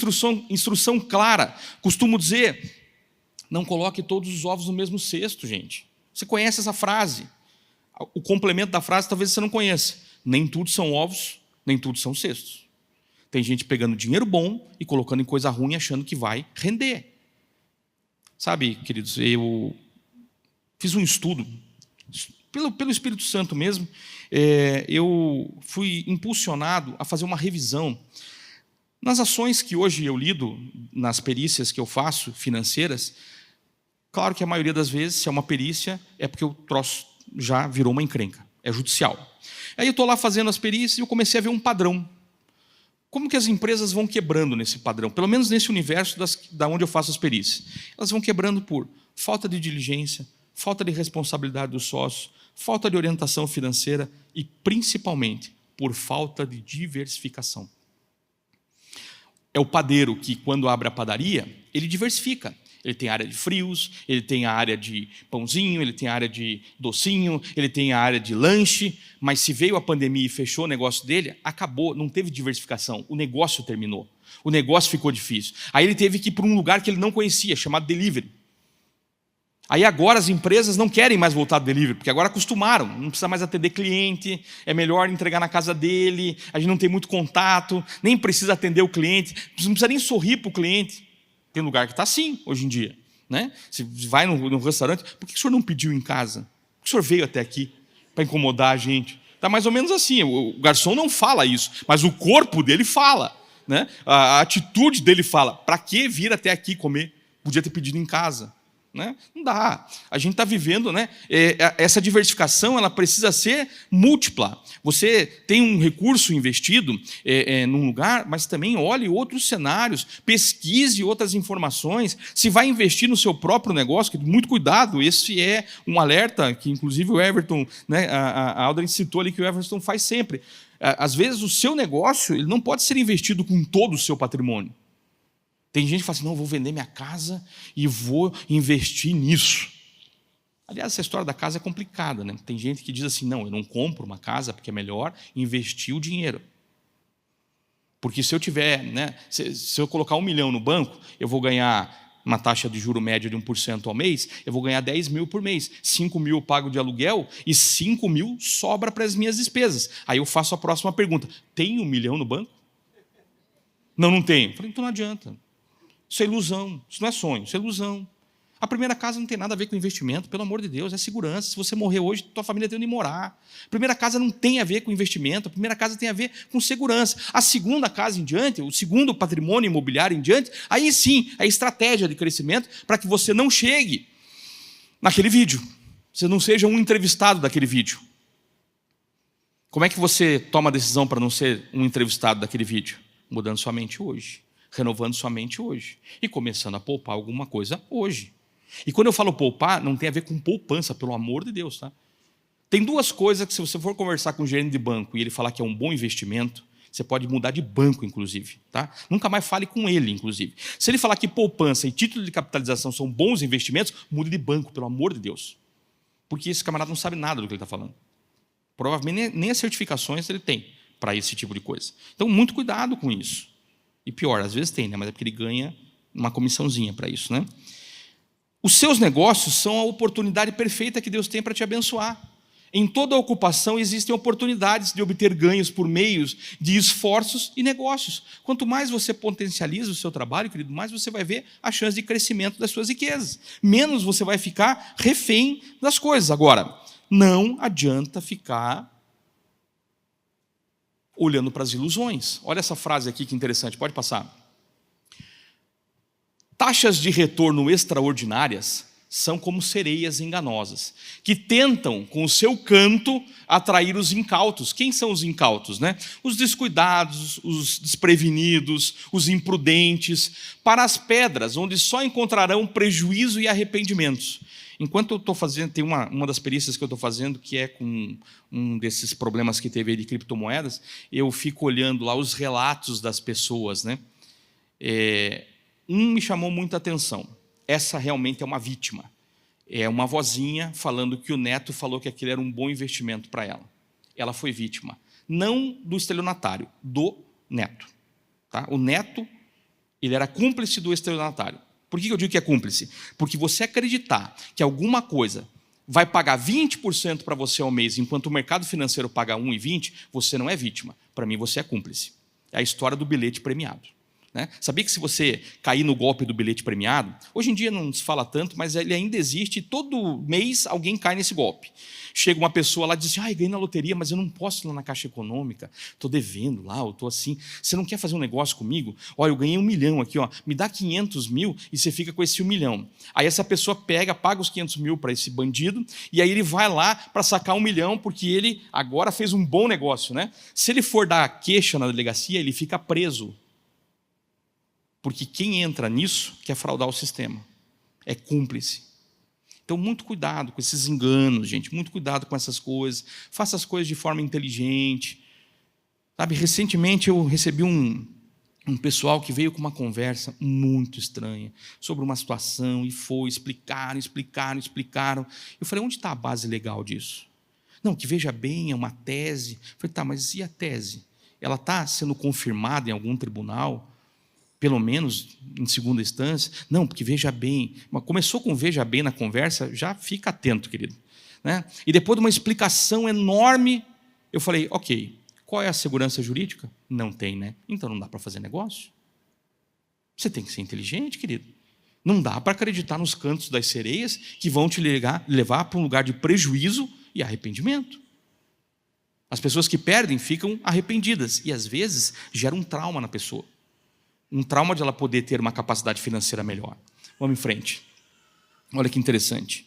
instrução clara. Costumo dizer, não coloque todos os ovos no mesmo cesto, gente. Você conhece essa frase. O complemento da frase talvez você não conheça. Nem tudo são ovos, nem tudo são cestos. Tem gente pegando dinheiro bom e colocando em coisa ruim achando que vai render. Sabe, queridos, eu fiz um estudo, pelo Espírito Santo mesmo, eu fui impulsionado a fazer uma revisão nas ações que hoje eu lido, nas perícias que eu faço, financeiras. Claro que a maioria das vezes, se é uma perícia, é porque o troço já virou uma encrenca, é judicial. Aí eu estou lá fazendo as perícias e eu comecei a ver um padrão. Como que as empresas vão quebrando nesse padrão? Pelo menos nesse universo da onde eu faço as perícias. Elas vão quebrando por falta de diligência, falta de responsabilidade dos sócios, falta de orientação financeira e, principalmente, por falta de diversificação. É o padeiro que, quando abre a padaria, ele diversifica. Ele tem a área de frios, ele tem a área de pãozinho, ele tem a área de docinho, ele tem a área de lanche, mas se veio a pandemia e fechou o negócio dele, acabou, não teve diversificação, o negócio terminou, o negócio ficou difícil. Aí ele teve que ir para um lugar que ele não conhecia, chamado delivery. Aí agora as empresas não querem mais voltar do delivery, porque agora acostumaram, não precisa mais atender cliente, é melhor entregar na casa dele, a gente não tem muito contato, nem precisa atender o cliente, não precisa nem sorrir para o cliente. Tem lugar que está assim, hoje em dia. Né? Você vai no restaurante, por que o senhor não pediu em casa? Por que o senhor veio até aqui para incomodar a gente? Está mais ou menos assim, o garçom não fala isso, mas o corpo dele fala. Né? A atitude dele fala, para que vir até aqui comer? Podia ter pedido em casa. Né? Não dá. A gente está vivendo, né? Essa diversificação ela precisa ser múltipla. Você tem um recurso investido num lugar, mas também olhe outros cenários, pesquise outras informações. Se vai investir no seu próprio negócio, muito cuidado, esse é um alerta que, inclusive, o Everton, né, a Aldrin citou ali que o Everton faz sempre. Às vezes, o seu negócio ele não pode ser investido com todo o seu patrimônio. Tem gente que fala assim, não, eu vou vender minha casa e vou investir nisso. Aliás, essa história da casa é complicada, né? Tem gente que diz assim, não, eu não compro uma casa porque é melhor investir o dinheiro. Porque se eu tiver, né, se eu colocar 1 milhão no banco, eu vou ganhar uma taxa de juro média de 1% ao mês, eu vou ganhar 10 mil por mês. 5 mil eu pago de aluguel e 5 mil sobra para as minhas despesas. Aí eu faço a próxima pergunta, tem 1 milhão no banco? Não, não tenho. Eu falei, então não adianta. Isso é ilusão, isso não é sonho, isso é ilusão. A primeira casa não tem nada a ver com investimento, pelo amor de Deus, é segurança. Se você morrer hoje, tua família tem onde morar. A primeira casa não tem a ver com investimento, a primeira casa tem a ver com segurança. A segunda casa em diante, o segundo patrimônio imobiliário em diante, aí sim, é estratégia de crescimento para que você não chegue naquele vídeo. Você não seja um entrevistado daquele vídeo. Como é que você toma a decisão para não ser um entrevistado daquele vídeo? Mudando sua mente hoje, renovando sua mente hoje e começando a poupar alguma coisa hoje. E quando eu falo poupar, não tem a ver com poupança, pelo amor de Deus, tá? Tem duas coisas que, se você for conversar com um gerente de banco e ele falar que é um bom investimento, você pode mudar de banco, inclusive, tá? Nunca mais fale com ele, inclusive. Se ele falar que poupança e título de capitalização são bons investimentos, mude de banco, pelo amor de Deus. Porque esse camarada não sabe nada do que ele está falando. Provavelmente nem as certificações ele tem para esse tipo de coisa. Então, muito cuidado com isso. E pior, às vezes tem, né? Mas é porque ele ganha uma comissãozinha para isso, né? Os seus negócios são a oportunidade perfeita que Deus tem para te abençoar. Em toda ocupação existem oportunidades de obter ganhos por meios de esforços e negócios. Quanto mais você potencializa o seu trabalho, querido, mais você vai ver a chance de crescimento das suas riquezas. Menos você vai ficar refém das coisas. Agora, não adianta ficar olhando para as ilusões. Olha essa frase aqui que interessante, pode passar. Taxas de retorno extraordinárias são como sereias enganosas, que tentam, com o seu canto, atrair os incautos. Quem são os incautos, né? Os descuidados, os desprevenidos, os imprudentes, para as pedras, onde só encontrarão prejuízo e arrependimentos. Enquanto eu estou fazendo, tem uma das perícias que eu estou fazendo, que é com um desses problemas que teve aí de criptomoedas, eu fico olhando lá os relatos das pessoas, né? Me chamou muita atenção. Essa realmente é uma vítima. É uma vozinha falando que o neto falou que aquilo era um bom investimento para ela. Ela foi vítima. Não do estelionatário, do neto. Tá? O neto, ele era cúmplice do estelionatário. Por que eu digo que é cúmplice? Porque você acreditar que alguma coisa vai pagar 20% para você ao mês, enquanto o mercado financeiro paga 1,20%, você não é vítima. Para mim, você é cúmplice. É a história do bilhete premiado. Né? Sabia que se você cair no golpe do bilhete premiado, hoje em dia não se fala tanto, mas ele ainda existe e todo mês alguém cai nesse golpe. Chega uma pessoa lá e diz assim, ganhei na loteria, mas eu não posso ir lá na Caixa Econômica, estou devendo lá, eu estou assim, você não quer fazer um negócio comigo? Olha, eu ganhei 1 milhão aqui, ó, me dá 500 mil e você fica com esse 1 milhão. Aí essa pessoa paga os 500 mil para esse bandido e aí ele vai lá para sacar 1 milhão porque ele agora fez um bom negócio, né? Se ele for dar queixa na delegacia, ele fica preso. Porque quem entra nisso quer fraudar o sistema. É cúmplice. Então, muito cuidado com esses enganos, gente. Muito cuidado com essas coisas. Faça as coisas de forma inteligente. Sabe, recentemente eu recebi um pessoal que veio com uma conversa muito estranha sobre uma situação e explicaram. Eu falei, onde está a base legal disso? Não, que veja bem, é uma tese. Eu falei, tá, mas e a tese? Ela está sendo confirmada em algum tribunal? Pelo menos em segunda instância? Não, porque veja bem. Mas começou com veja bem na conversa, já fica atento, querido. Né? E depois de uma explicação enorme, eu falei, ok, qual é a segurança jurídica? Não tem, né? Então não dá para fazer negócio. Você tem que ser inteligente, querido. Não dá para acreditar nos cantos das sereias que vão te levar para um lugar de prejuízo e arrependimento. As pessoas que perdem ficam arrependidas e às vezes gera um trauma na pessoa. Um trauma de ela poder ter uma capacidade financeira melhor. Vamos em frente. Olha que interessante.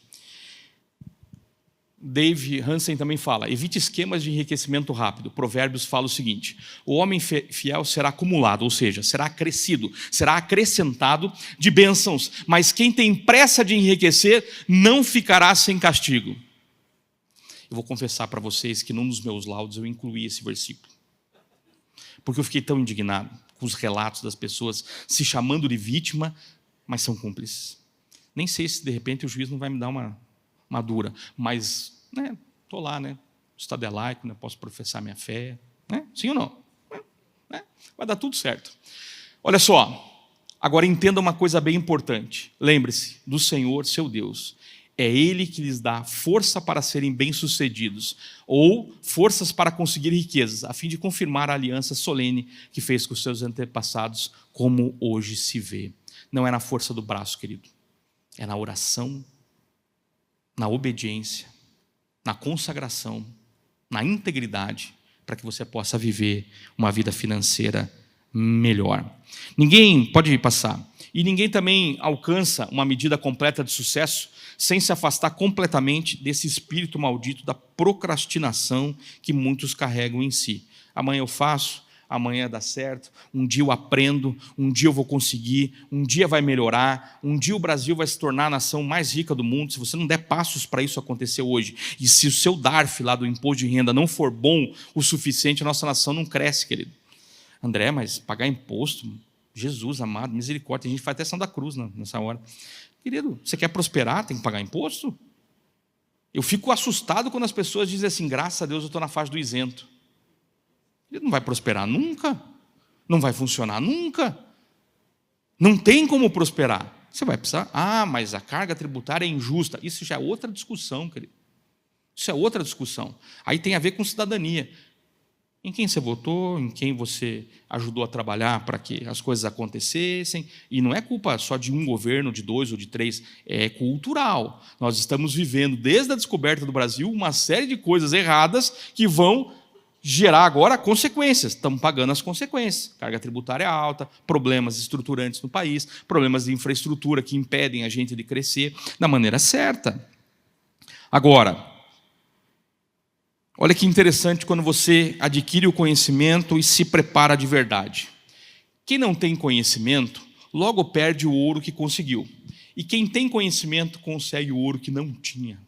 Dave Hansen também fala, evite esquemas de enriquecimento rápido. Provérbios fala o seguinte, o homem fiel será acumulado, ou seja, será acrescido, será acrescentado de bênçãos, mas quem tem pressa de enriquecer não ficará sem castigo. Eu vou confessar para vocês que num dos meus laudos eu incluí esse versículo. Porque eu fiquei tão indignado com os relatos das pessoas se chamando de vítima, mas são cúmplices. Nem sei se, de repente, o juiz não vai me dar uma dura, mas estou lá, né? O Estado é laico, né? Posso professar minha fé. Né? Sim ou não? Né? Vai dar tudo certo. Olha só, agora entenda uma coisa bem importante. Lembre-se do Senhor, seu Deus. É Ele que lhes dá força para serem bem-sucedidos, ou forças para conseguir riquezas, a fim de confirmar a aliança solene que fez com os seus antepassados, como hoje se vê. Não é na força do braço, querido. É na oração, na obediência, na consagração, na integridade, para que você possa viver uma vida financeira melhor. Ninguém pode passar. E ninguém também alcança uma medida completa de sucesso sem se afastar completamente desse espírito maldito da procrastinação que muitos carregam em si. Amanhã eu faço, amanhã dá certo, um dia eu aprendo, um dia eu vou conseguir, um dia vai melhorar, um dia o Brasil vai se tornar a nação mais rica do mundo. Se você não der passos para isso acontecer hoje, e se o seu DARF lá do imposto de renda não for bom o suficiente, a nossa nação não cresce, querido. André, mas pagar imposto, Jesus amado, misericórdia, a gente faz até São da Cruz nessa hora. Querido, você quer prosperar, tem que pagar imposto? Eu fico assustado quando as pessoas dizem assim, graças a Deus eu estou na faixa do isento. Ele não vai prosperar nunca, não vai funcionar nunca, não tem como prosperar. Você vai precisar, mas a carga tributária é injusta. Isso já é outra discussão, querido. Isso é outra discussão. Aí tem a ver com cidadania. Em quem você votou, em quem você ajudou a trabalhar para que as coisas acontecessem. E não é culpa só de um governo, de 2 ou de 3, é cultural. Nós estamos vivendo, desde a descoberta do Brasil, uma série de coisas erradas que vão gerar agora consequências. Estamos pagando as consequências. Carga tributária alta, problemas estruturantes no país, problemas de infraestrutura que impedem a gente de crescer da maneira certa. Agora, olha que interessante quando você adquire o conhecimento e se prepara de verdade. Quem não tem conhecimento, logo perde o ouro que conseguiu. E quem tem conhecimento, consegue o ouro que não tinha.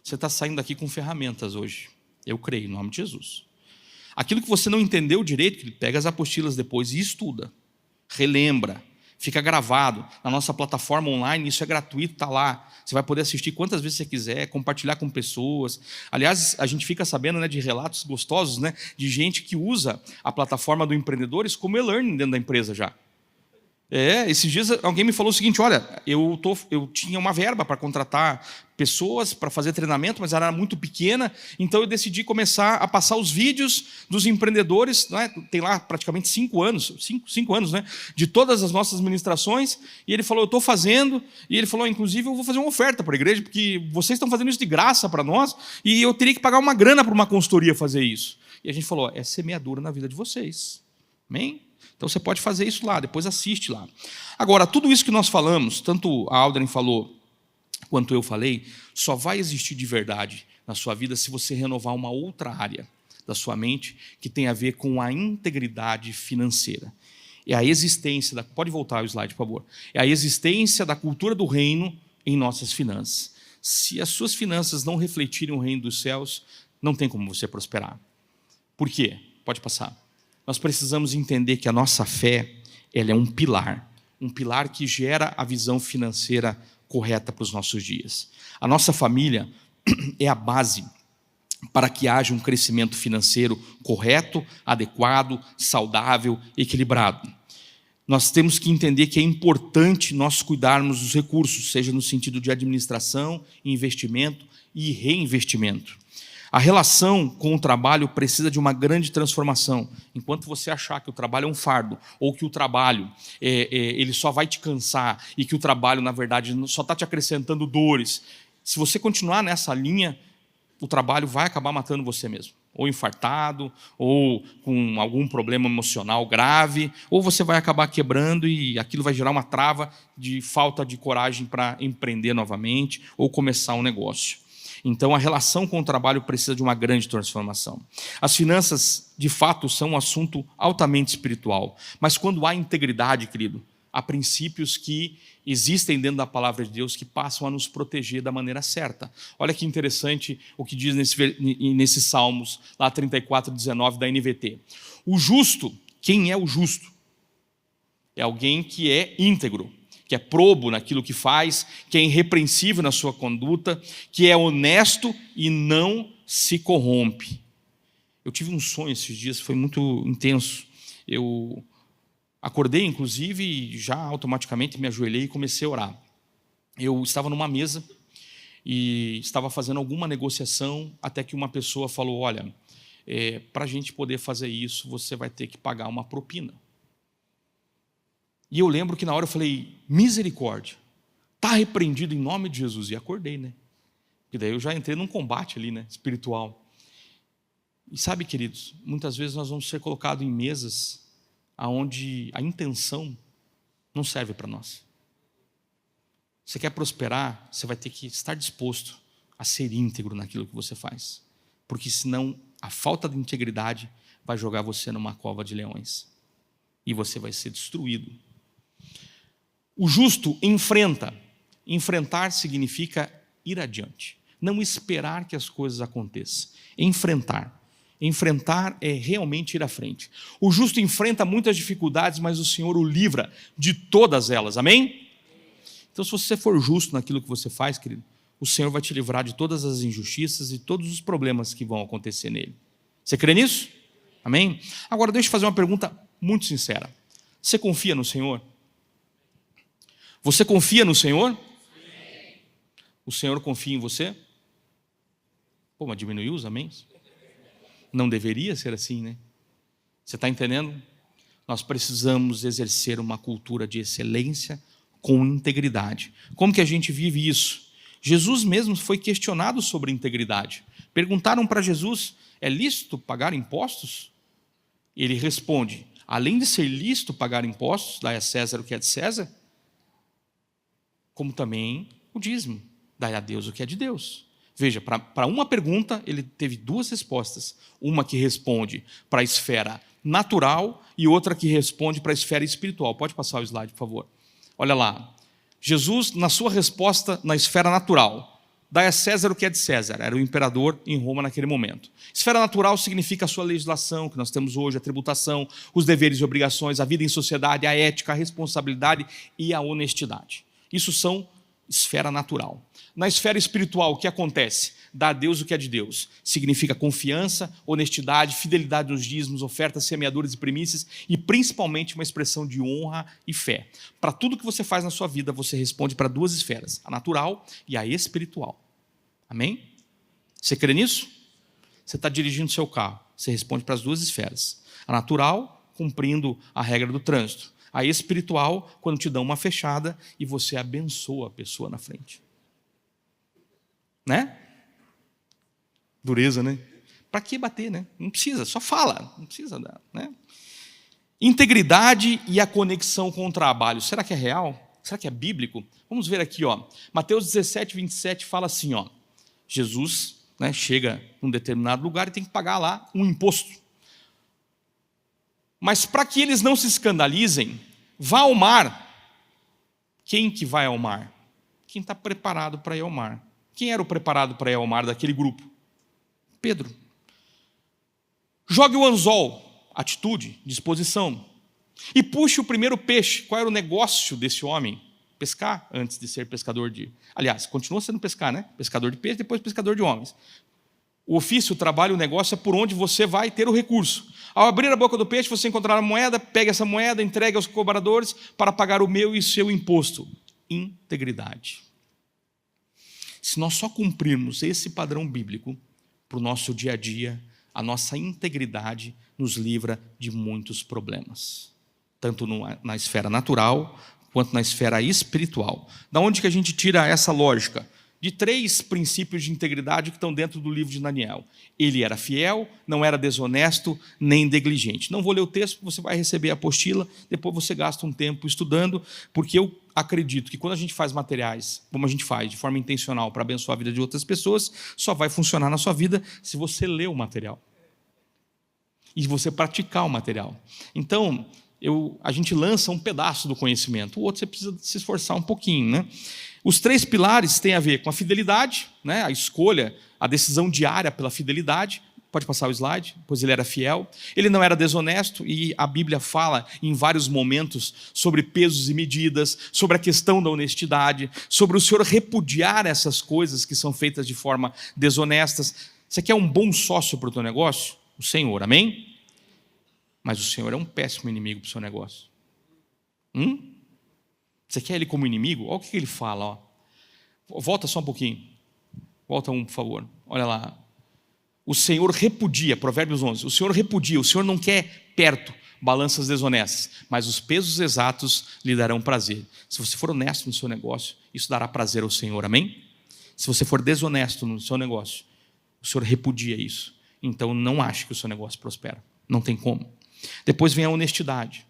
Você está saindo daqui com ferramentas hoje. Eu creio, em nome de Jesus. Aquilo que você não entendeu direito, pega as apostilas depois e estuda. Relembra. Fica gravado na nossa plataforma online, isso é gratuito, está lá. Você vai poder assistir quantas vezes você quiser, compartilhar com pessoas. Aliás, a gente fica sabendo, de relatos gostosos, de gente que usa a plataforma do Empreendedores como e-learning dentro da empresa já. Esses dias alguém me falou o seguinte, olha, eu tinha uma verba para contratar pessoas para fazer treinamento, mas ela era muito pequena, então eu decidi começar a passar os vídeos dos empreendedores, tem lá praticamente 5 anos, de todas as nossas ministrações, e ele falou, eu estou fazendo, e ele falou, inclusive, eu vou fazer uma oferta para a igreja, porque vocês estão fazendo isso de graça para nós, e eu teria que pagar uma grana para uma consultoria fazer isso. E a gente falou, é semeadura na vida de vocês. Amém? Então você pode fazer isso lá, depois assiste lá. Agora, tudo isso que nós falamos, tanto a Aldrin falou, quanto eu falei, só vai existir de verdade na sua vida se você renovar uma outra área da sua mente que tem a ver com a integridade financeira. É a existência, pode voltar o slide, por favor. É a existência da cultura do reino em nossas finanças. Se as suas finanças não refletirem o reino dos céus, não tem como você prosperar. Por quê? Pode passar. Nós precisamos entender que a nossa fé ela é um pilar que gera a visão financeira correta para os nossos dias. A nossa família é a base para que haja um crescimento financeiro correto, adequado, saudável, equilibrado. Nós temos que entender que é importante nós cuidarmos dos recursos, seja no sentido de administração, investimento e reinvestimento. A relação com o trabalho precisa de uma grande transformação. Enquanto você achar que o trabalho é um fardo, ou que o trabalho ele só vai te cansar, e que o trabalho, na verdade, só está te acrescentando dores, se você continuar nessa linha, o trabalho vai acabar matando você mesmo. Ou infartado, ou com algum problema emocional grave, ou você vai acabar quebrando e aquilo vai gerar uma trava de falta de coragem para empreender novamente ou começar um negócio. Então, a relação com o trabalho precisa de uma grande transformação. As finanças, de fato, são um assunto altamente espiritual. Mas quando há integridade, querido, há princípios que existem dentro da palavra de Deus que passam a nos proteger da maneira certa. Olha que interessante o que diz nesses Salmos, lá 34, 19, da NVT. O justo Quem é o justo? É alguém que é íntegro, que é probo naquilo que faz, que é irrepreensível na sua conduta, que é honesto e não se corrompe. Eu tive um sonho esses dias, foi muito intenso. Eu acordei, inclusive, e já automaticamente me ajoelhei e comecei a orar. Eu estava numa mesa e estava fazendo alguma negociação, até que uma pessoa falou, olha, para a gente poder fazer isso, você vai ter que pagar uma propina. E eu lembro que na hora eu falei, misericórdia, está repreendido em nome de Jesus. E acordei, né? E daí eu já entrei num combate ali, né, espiritual. E sabe, queridos, muitas vezes nós vamos ser colocados em mesas onde a intenção não serve para nós. Você quer prosperar, você vai ter que estar disposto a ser íntegro naquilo que você faz. Porque senão a falta de integridade vai jogar você numa cova de leões. E você vai ser destruído. O justo enfrenta. Enfrentar significa ir adiante. Não esperar que as coisas aconteçam. Enfrentar. Enfrentar é realmente ir à frente. O justo enfrenta muitas dificuldades, mas o Senhor o livra de todas elas. Amém? Então, se você for justo naquilo que você faz, querido, o Senhor vai te livrar de todas as injustiças e todos os problemas que vão acontecer nele. Você crê nisso? Amém? Agora, deixa eu fazer uma pergunta muito sincera. Você confia no Senhor? Você confia no Senhor? Sim. O Senhor confia em você? Pô, mas diminuiu os améns? Não deveria ser assim, né? Você está entendendo? Nós precisamos exercer uma cultura de excelência com integridade. Como que a gente vive isso? Jesus mesmo foi questionado sobre integridade. Perguntaram para Jesus, é lícito pagar impostos? Ele responde, além de ser lícito pagar impostos, dai a César o que é de César, como também o dízimo, dai a Deus o que é de Deus. Veja, para uma pergunta, ele teve duas respostas. Uma que responde para a esfera natural e outra que responde para a esfera espiritual. Pode passar o slide, por favor. Olha lá. Jesus, na sua resposta na esfera natural, dai a César o que é de César. Era o imperador em Roma naquele momento. Esfera natural significa a sua legislação, que nós temos hoje, a tributação, os deveres e obrigações, a vida em sociedade, a ética, a responsabilidade e a honestidade. Isso são esfera natural. Na esfera espiritual, o que acontece? Dar a Deus o que é de Deus. Significa confiança, honestidade, fidelidade nos dízimos, ofertas, semeaduras e primícias e principalmente uma expressão de honra e fé. Para tudo que você faz na sua vida, você responde para duas esferas, a natural e a espiritual. Amém? Você crê nisso? Você está dirigindo seu carro, você responde para as duas esferas. A natural, cumprindo a regra do trânsito. A espiritual, quando te dão uma fechada e você abençoa a pessoa na frente. Né? Dureza, né? Para que bater, né? Não precisa, só fala. Não precisa dar, né? Integridade e a conexão com o trabalho. Será que é real? Será que é bíblico? Vamos ver aqui, ó. Mateus 17, 27 fala assim, ó. Jesus, né, chega num determinado lugar e tem que pagar lá um imposto. Mas para que eles não se escandalizem, vá ao mar. Quem que vai ao mar? Quem está preparado para ir ao mar. Quem era o preparado para ir ao mar daquele grupo? Pedro. Jogue o anzol, atitude, disposição. E puxe o primeiro peixe. Qual era o negócio desse homem? Pescar, antes de ser pescador de... Aliás, continua sendo pescar, né? Pescador de peixe, depois pescador de homens. O ofício, o trabalho, o negócio é por onde você vai ter o recurso. Ao abrir a boca do peixe, você encontrará a moeda, pegue essa moeda, entregue aos cobradores para pagar o meu e o seu imposto. Integridade. Se nós só cumprirmos esse padrão bíblico para o nosso dia a dia, a nossa integridade nos livra de muitos problemas. Tanto na esfera natural, quanto na esfera espiritual. Da onde que a gente tira essa lógica? De 3 princípios de integridade que estão dentro do livro de Daniel. Ele era fiel, não era desonesto, nem negligente. Não vou ler o texto, você vai receber a apostila, depois você gasta um tempo estudando, porque eu acredito que quando a gente faz materiais, como a gente faz, de forma intencional, para abençoar a vida de outras pessoas, só vai funcionar na sua vida se você ler o material. E você praticar o material. Então, a gente lança um pedaço do conhecimento, o outro você precisa se esforçar um pouquinho, né? Os 3 pilares têm a ver com a fidelidade, né? A escolha, a decisão diária pela fidelidade, Pode passar o slide, pois ele era fiel. Ele não era desonesto, e a Bíblia fala em vários momentos sobre pesos e medidas, sobre a questão da honestidade, sobre o Senhor repudiar essas coisas que são feitas de forma desonestas. Você quer um bom sócio para o teu negócio? O Senhor, amém? Mas o Senhor é um péssimo inimigo para o seu negócio. Você quer ele como inimigo? Olha o que ele fala. Ó. Volta só um pouquinho. Volta um, por favor. Olha lá. O Senhor repudia, Provérbios 11, o Senhor repudia, o Senhor não quer perto balanças desonestas, mas os pesos exatos lhe darão prazer. Se você for honesto no seu negócio, isso dará prazer ao Senhor, amém? Se você for desonesto no seu negócio, o Senhor repudia isso. Então não ache que o seu negócio prospera, não tem como. Depois vem a honestidade.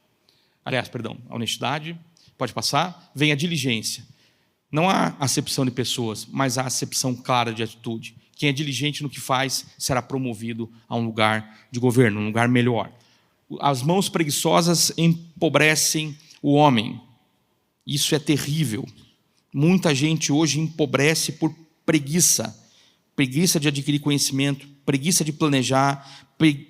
Aliás, a honestidade, pode passar, vem a diligência. Não há acepção de pessoas, mas há acepção clara de atitude. Quem é diligente no que faz será promovido a um lugar de governo, um lugar melhor. As mãos preguiçosas empobrecem o homem. Isso é terrível. Muita gente hoje empobrece por preguiça. Preguiça de adquirir conhecimento, preguiça de planejar,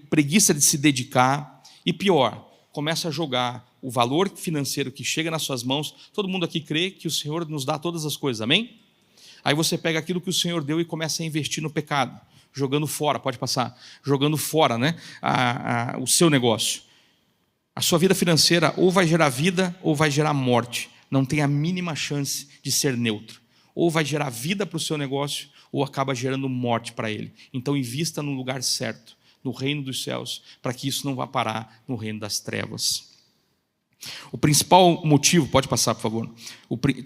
preguiça de se dedicar. E pior, começa a jogar o valor financeiro que chega nas suas mãos. Todo mundo aqui crê que o Senhor nos dá todas as coisas, amém? Aí você pega aquilo que o Senhor deu e começa a investir no pecado, jogando fora, pode passar, jogando fora, né, o seu negócio. A sua vida financeira ou vai gerar vida ou vai gerar morte. Não tem a mínima chance de ser neutro. Ou vai gerar vida para o seu negócio ou acaba gerando morte para ele. Então invista no lugar certo, no reino dos céus, para que isso não vá parar no reino das trevas. O principal motivo, pode passar, por favor,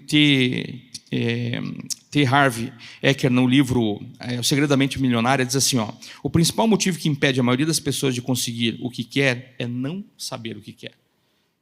T. Harv Eker, no livro O Segredo da Mente Milionária, diz assim, o principal motivo que impede a maioria das pessoas de conseguir o que quer é não saber o que quer.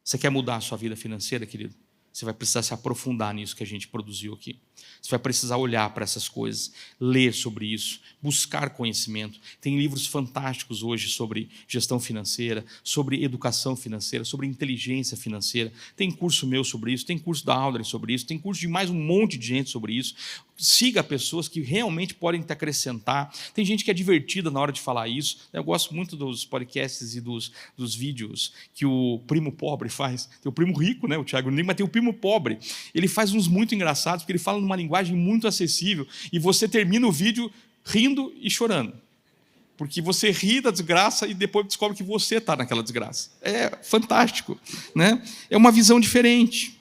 Você quer mudar a sua vida financeira, querido? Você vai precisar se aprofundar nisso que a gente produziu aqui. Você vai precisar olhar para essas coisas, ler sobre isso, buscar conhecimento. Tem livros fantásticos hoje sobre gestão financeira, sobre educação financeira, sobre inteligência financeira. Tem curso meu sobre isso, tem curso da Audrey sobre isso, tem curso de mais um monte de gente sobre isso. Siga pessoas que realmente podem te acrescentar. Tem gente que é divertida na hora de falar isso. Eu gosto muito dos podcasts e dos vídeos que o primo pobre faz. Tem o primo rico, né, o Thiago Nigma, mas tem o primo pobre. Ele faz uns muito engraçados, porque ele fala numa linguagem muito acessível e você termina o vídeo rindo e chorando. Porque você ri da desgraça e depois descobre que você está naquela desgraça. É fantástico, né? É uma visão diferente.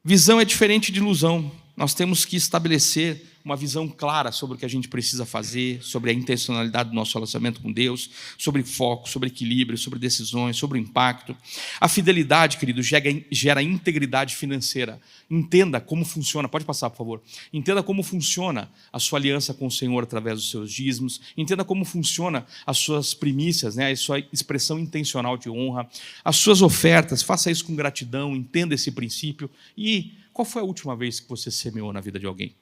Visão é diferente de ilusão. Nós temos que estabelecer uma visão clara sobre o que a gente precisa fazer, sobre a intencionalidade do nosso relacionamento com Deus, sobre foco, sobre equilíbrio, sobre decisões, sobre o impacto. A fidelidade, querido, gera integridade financeira. Entenda como funciona, pode passar, por favor. Entenda como funciona a sua aliança com o Senhor através dos seus dízimos. Entenda como funciona as suas primícias, né? A sua expressão intencional de honra, as suas ofertas. Faça isso com gratidão, entenda esse princípio. E qual foi a última vez que você semeou na vida de alguém?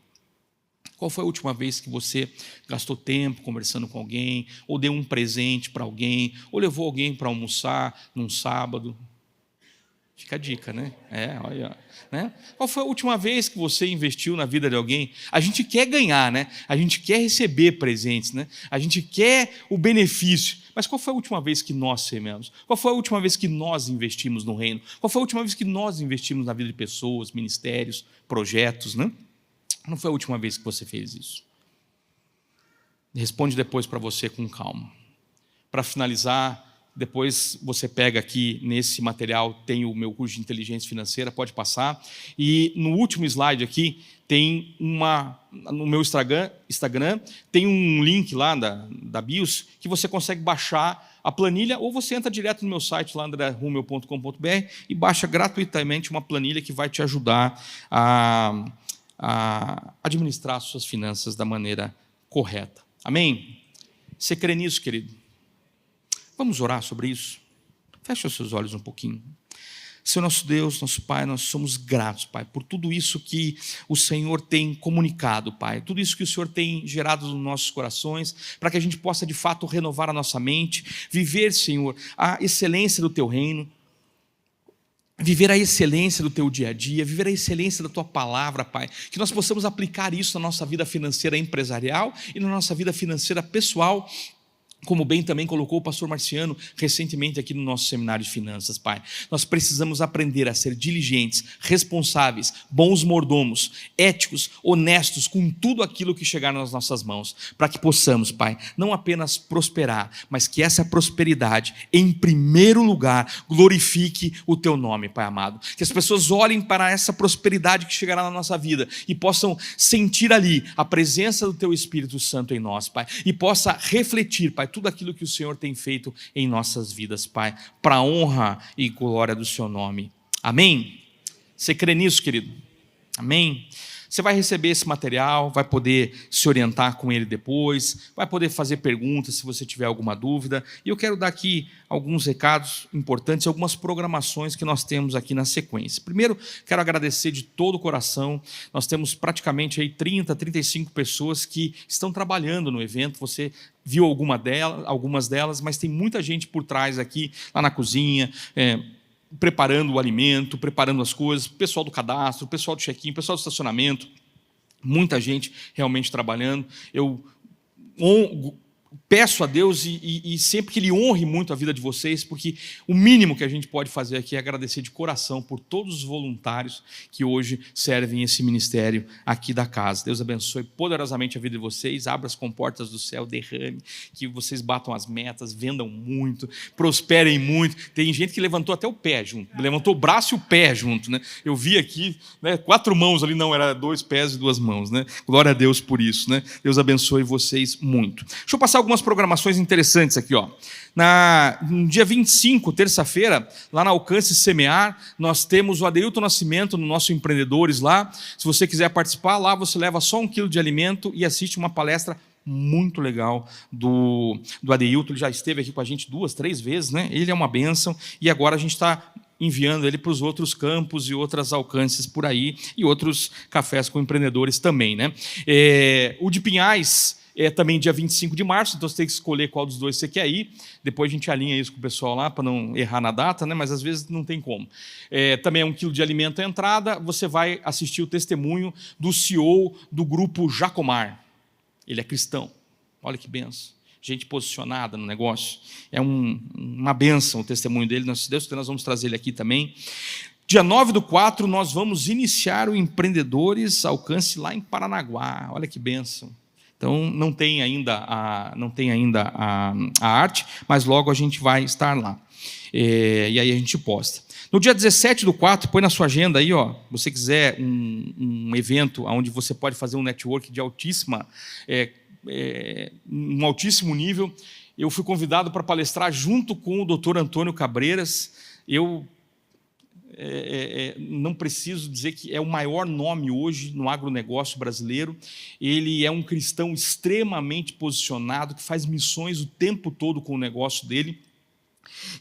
Qual foi a última vez que você gastou tempo conversando com alguém, ou deu um presente para alguém, ou levou alguém para almoçar num sábado? Fica a dica, né? Olha, né? Qual foi a última vez que você investiu na vida de alguém? A gente quer ganhar, né? A gente quer receber presentes, né? A gente quer o benefício. Mas qual foi a última vez que nós semeamos? Qual foi a última vez que nós investimos no reino? Qual foi a última vez que nós investimos na vida de pessoas, ministérios, projetos, né? Não foi a última vez que você fez isso. Responde depois para você com calma. Para finalizar, depois você pega aqui nesse material, tem o meu curso de inteligência financeira, pode passar. E no último slide aqui, tem no meu Instagram, tem um link lá da BIOS, que você consegue baixar a planilha, ou você entra direto no meu site, lá andrerumel.com.br, e baixa gratuitamente uma planilha que vai te ajudar a administrar as suas finanças da maneira correta. Amém? Você crê nisso, querido? Vamos orar sobre isso? Feche os seus olhos um pouquinho. Senhor nosso Deus, nosso Pai, nós somos gratos, Pai, por tudo isso que o Senhor tem comunicado, Pai, tudo isso que o Senhor tem gerado nos nossos corações, para que a gente possa de fato renovar a nossa mente, viver, Senhor, a excelência do Teu reino, viver a excelência do Teu dia a dia, viver a excelência da Tua palavra, Pai, que nós possamos aplicar isso na nossa vida financeira empresarial e na nossa vida financeira pessoal, como bem também colocou o pastor Marciano recentemente aqui no nosso seminário de finanças, Pai. Nós precisamos aprender a ser diligentes, responsáveis, bons mordomos, éticos, honestos com tudo aquilo que chegar nas nossas mãos, para que possamos, Pai, não apenas prosperar, mas que essa prosperidade, em primeiro lugar, glorifique o Teu nome, Pai amado. Que as pessoas olhem para essa prosperidade que chegará na nossa vida e possam sentir ali a presença do Teu Espírito Santo em nós, Pai, e possa refletir, Pai, tudo aquilo que o Senhor tem feito em nossas vidas, Pai, para a honra e glória do Seu nome. Amém? Você crê nisso, querido? Amém? Você vai receber esse material, vai poder se orientar com ele depois, vai poder fazer perguntas se você tiver alguma dúvida. E eu quero dar aqui alguns recados importantes, algumas programações que nós temos aqui na sequência. Primeiro, quero agradecer de todo o coração. Nós temos praticamente aí 30, 35 pessoas que estão trabalhando no evento. Você viu algumas delas, mas tem muita gente por trás aqui, lá na cozinha, preparando o alimento, preparando as coisas, o pessoal do cadastro, o pessoal do check-in, o pessoal do estacionamento, muita gente realmente trabalhando. Eu peço a Deus e sempre que Ele honre muito a vida de vocês, porque o mínimo que a gente pode fazer aqui é agradecer de coração por todos os voluntários que hoje servem esse ministério aqui da casa. Deus abençoe poderosamente a vida de vocês, abra as comportas do céu, derrame, que vocês batam as metas, vendam muito, prosperem muito. Tem gente que levantou até o pé junto, levantou o braço e o pé junto, né? Eu vi aqui, né, 4 mãos ali, não, era 2 pés e 2 mãos, né? Glória a Deus por isso, né? Deus abençoe vocês muito. Deixa eu passar algumas programações interessantes aqui, ó. No dia 25, terça-feira, lá na Alcance Semear, nós temos o Adeilton Nascimento no nosso Empreendedores lá. Se você quiser participar, lá você leva só 1 quilo de alimento e assiste uma palestra muito legal do Adeilton. Ele já esteve aqui com a gente 2, 3 vezes, né? Ele é uma bênção e agora a gente está enviando ele para os outros campos e outras alcances por aí e outros cafés com empreendedores também, né? O de Pinhais é também dia 25 de março, então você tem que escolher qual dos dois você quer ir. Depois a gente alinha isso com o pessoal lá, para não errar na data, né? Mas às vezes não tem como. Também é 1 quilo de alimento à entrada, você vai assistir o testemunho do CEO do grupo Jacomar. Ele é cristão, olha que benção. Gente posicionada no negócio. É uma bênção o testemunho dele, se Deus quiser nós vamos trazer ele aqui também. Dia 9/4, nós vamos iniciar o Empreendedores Alcance lá em Paranaguá, olha que bênção. Então, não tem ainda a arte, mas logo a gente vai estar lá. E aí a gente posta. No dia 17/4, põe na sua agenda aí, ó, se você quiser um evento onde você pode fazer um network de um altíssimo nível. Eu fui convidado para palestrar junto com o Dr. Antônio Cabreiras. Eu não preciso dizer que é o maior nome hoje no agronegócio brasileiro. Ele é um cristão extremamente posicionado, que faz missões o tempo todo com o negócio dele.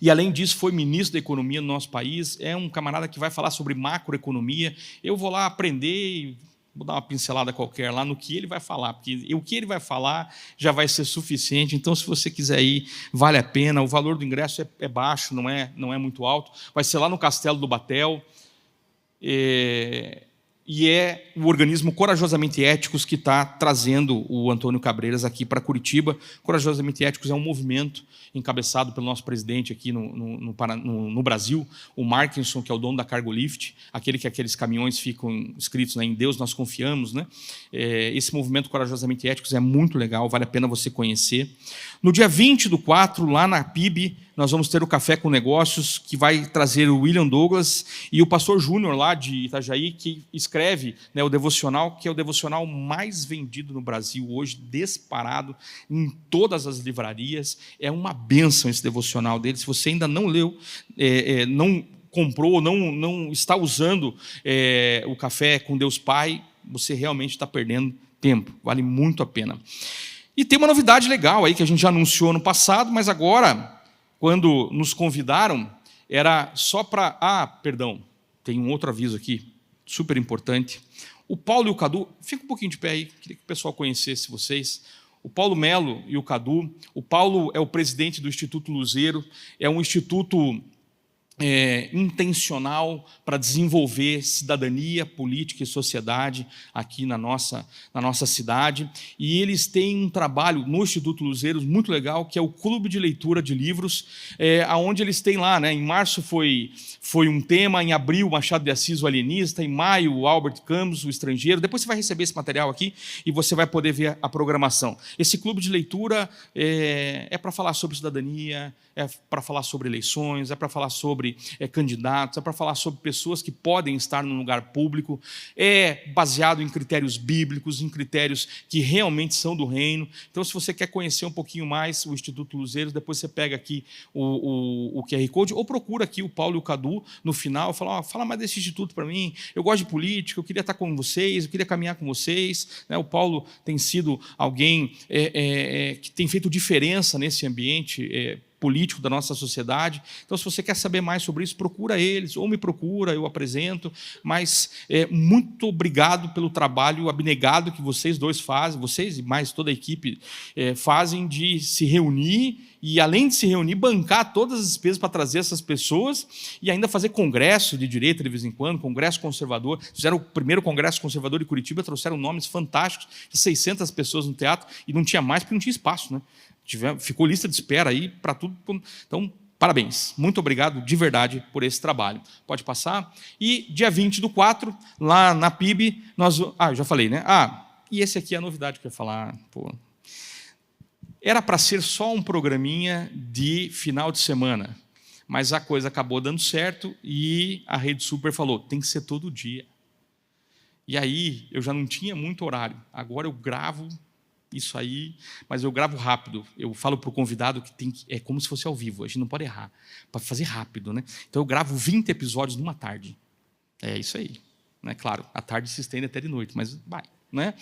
E, além disso, foi ministro da Economia no nosso país. É um camarada que vai falar sobre macroeconomia. Eu vou lá aprender e vou dar uma pincelada qualquer lá no que ele vai falar, porque o que ele vai falar já vai ser suficiente. Então, se você quiser ir, vale a pena. O valor do ingresso é baixo, não é muito alto. Vai ser lá no Castelo do Batel. E é o organismo Corajosamente Éticos que está trazendo o Antônio Cabreiras aqui para Curitiba. Corajosamente Éticos é um movimento encabeçado pelo nosso presidente aqui no Brasil, o Markinson, que é o dono da Cargolift, aquele que aqueles caminhões ficam escritos, né, em Deus nós confiamos, né? Esse movimento Corajosamente Éticos é muito legal, vale a pena você conhecer. No dia 20/4, lá na PIB, nós vamos ter o Café com Negócios, que vai trazer o William Douglas e o pastor Júnior, lá de Itajaí, que escreve, né, o devocional, que é o devocional mais vendido no Brasil hoje, disparado em todas as livrarias. É uma bênção esse devocional dele. Se você ainda não leu, não comprou, não está usando o Café com Deus Pai, você realmente está perdendo tempo. Vale muito a pena. E tem uma novidade legal aí que a gente já anunciou no passado, mas agora, quando nos convidaram, era só para... tem um outro aviso aqui, super importante. O Paulo e o Cadu, fica um pouquinho de pé aí, queria que o pessoal conhecesse vocês. O Paulo Melo e o Cadu. O Paulo é o presidente do Instituto Luzeiro, é um instituto intencional para desenvolver cidadania, política e sociedade aqui na nossa cidade. E eles têm um trabalho no Instituto Luzeiros muito legal, que é o Clube de Leitura de Livros, onde eles têm lá, né, em março foi um tema, em abril Machado de Assis, o alienista, em maio o Albert Camus, o estrangeiro. Depois você vai receber esse material aqui e você vai poder ver a programação. Esse clube de leitura é para falar sobre cidadania, é para falar sobre eleições, é para falar sobre candidatos, é para falar sobre pessoas que podem estar no lugar público, é baseado em critérios bíblicos, em critérios que realmente são do reino. Então, se você quer conhecer um pouquinho mais o Instituto Luzeiros, depois você pega aqui o QR Code, ou procura aqui o Paulo e o Cadu no final, fala mais desse instituto para mim, eu gosto de política, eu queria estar com vocês, eu queria caminhar com vocês. O Paulo tem sido alguém que tem feito diferença nesse ambiente político da nossa sociedade. Então, se você quer saber mais sobre isso, procura eles, ou me procura, eu apresento. Mas muito obrigado pelo trabalho abnegado que vocês dois fazem, vocês e mais toda a equipe fazem, de se reunir e, além de se reunir, bancar todas as despesas para trazer essas pessoas e ainda fazer congresso de direita de vez em quando, congresso conservador. Fizeram o primeiro congresso conservador de Curitiba, trouxeram nomes fantásticos, 600 pessoas no teatro, e não tinha mais porque não tinha espaço, né? Ficou lista de espera aí para tudo. Então, parabéns. Muito obrigado, de verdade, por esse trabalho. Pode passar. E dia 20/4, lá na PIB, nós... eu já falei, né? E esse aqui é a novidade que eu ia falar. Era para ser só um programinha de final de semana, mas a coisa acabou dando certo e a Rede Super falou, tem que ser todo dia. E aí, eu já não tinha muito horário. Agora eu gravo isso aí, mas eu gravo rápido. Eu falo para o convidado que é como se fosse ao vivo, a gente não pode errar, para fazer rápido, né? Então eu gravo 20 episódios numa tarde. É isso aí, né? Claro, a tarde se estende até de noite, mas vai, né?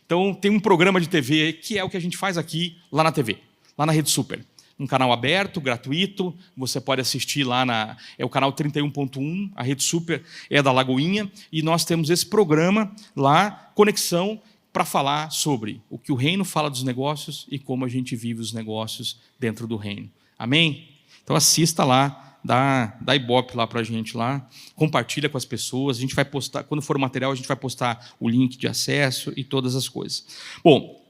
Então tem um programa de TV que é o que a gente faz aqui lá na TV, lá na Rede Super. Um canal aberto, gratuito, você pode assistir lá é o canal 31.1, a Rede Super é da Lagoinha, e nós temos esse programa lá, Conexão, para falar sobre o que o reino fala dos negócios e como a gente vive os negócios dentro do reino. Amém? Então assista lá, dá ibope lá para a gente lá, compartilha com as pessoas, a gente vai postar, quando for o material, a gente vai postar o link de acesso e todas as coisas. Bom,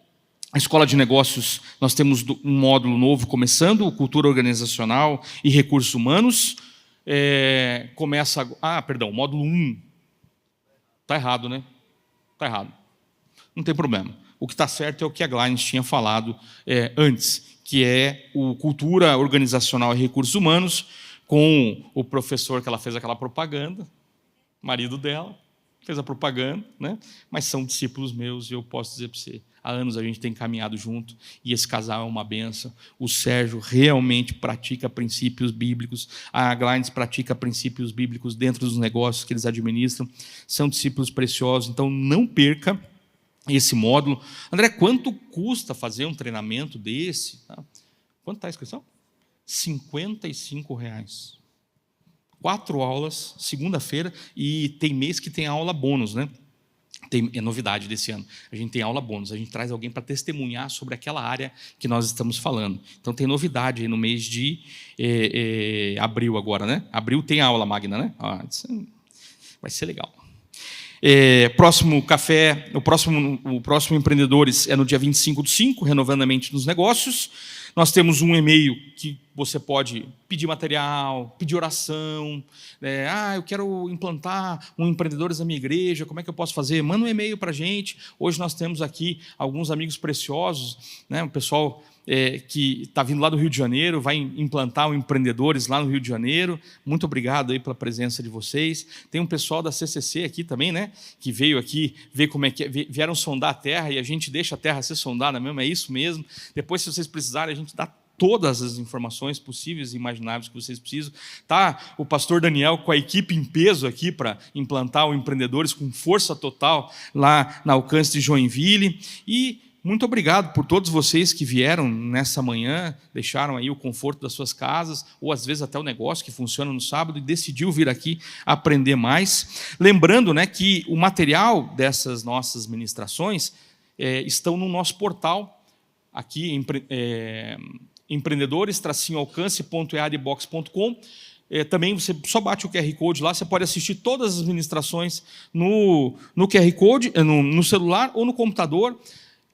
a Escola de Negócios, nós temos um módulo novo começando, Cultura Organizacional e Recursos Humanos. Começa... módulo 1. Está errado, né? Está errado. Não tem problema. O que está certo é o que a Glines tinha falado antes, que é o Cultura Organizacional e Recursos Humanos, com o professor que ela fez aquela propaganda, marido dela, fez a propaganda, né? Mas são discípulos meus e eu posso dizer para você, há anos a gente tem caminhado junto e esse casal é uma benção. O Sérgio realmente pratica princípios bíblicos, a Glines pratica princípios bíblicos dentro dos negócios que eles administram, são discípulos preciosos, então não perca esse módulo. André, quanto custa fazer um treinamento desse? Quanto está a inscrição? R$55. 4 aulas, segunda-feira, e tem mês que tem aula bônus, né? É novidade desse ano. A gente tem aula bônus, a gente traz alguém para testemunhar sobre aquela área que nós estamos falando. Então tem novidade aí no mês de abril agora, né? Abril tem aula magna, né? Vai ser legal. Próximo café, o próximo Empreendedores é no dia 25/5, renovando a mente nos negócios. Nós temos um e-mail que você pode pedir material, pedir oração. Eu quero implantar um Empreendedores na minha igreja, como é que eu posso fazer? Manda um e-mail para a gente. Hoje nós temos aqui alguns amigos preciosos, né? O pessoal que está vindo lá do Rio de Janeiro, vai implantar o Empreendedores lá no Rio de Janeiro. Muito obrigado aí pela presença de vocês. Tem um pessoal da CCC aqui também, né? Que veio aqui ver como é que vieram sondar a terra, e a gente deixa a terra ser sondada mesmo, é isso mesmo. Depois, se vocês precisarem, a gente dá todas as informações possíveis e imagináveis que vocês precisam. Tá o pastor Daniel com a equipe em peso aqui para implantar o Empreendedores com força total lá na Alcance de Joinville. E muito obrigado por todos vocês que vieram nessa manhã, deixaram aí o conforto das suas casas, ou às vezes até o negócio que funciona no sábado e decidiu vir aqui aprender mais. Lembrando, né, que o material dessas nossas ministrações estão no nosso portal, aqui, empreendedores-alcance.eadbox.com. Também você só bate o QR Code lá, você pode assistir todas as ministrações no QR Code, no celular ou no computador,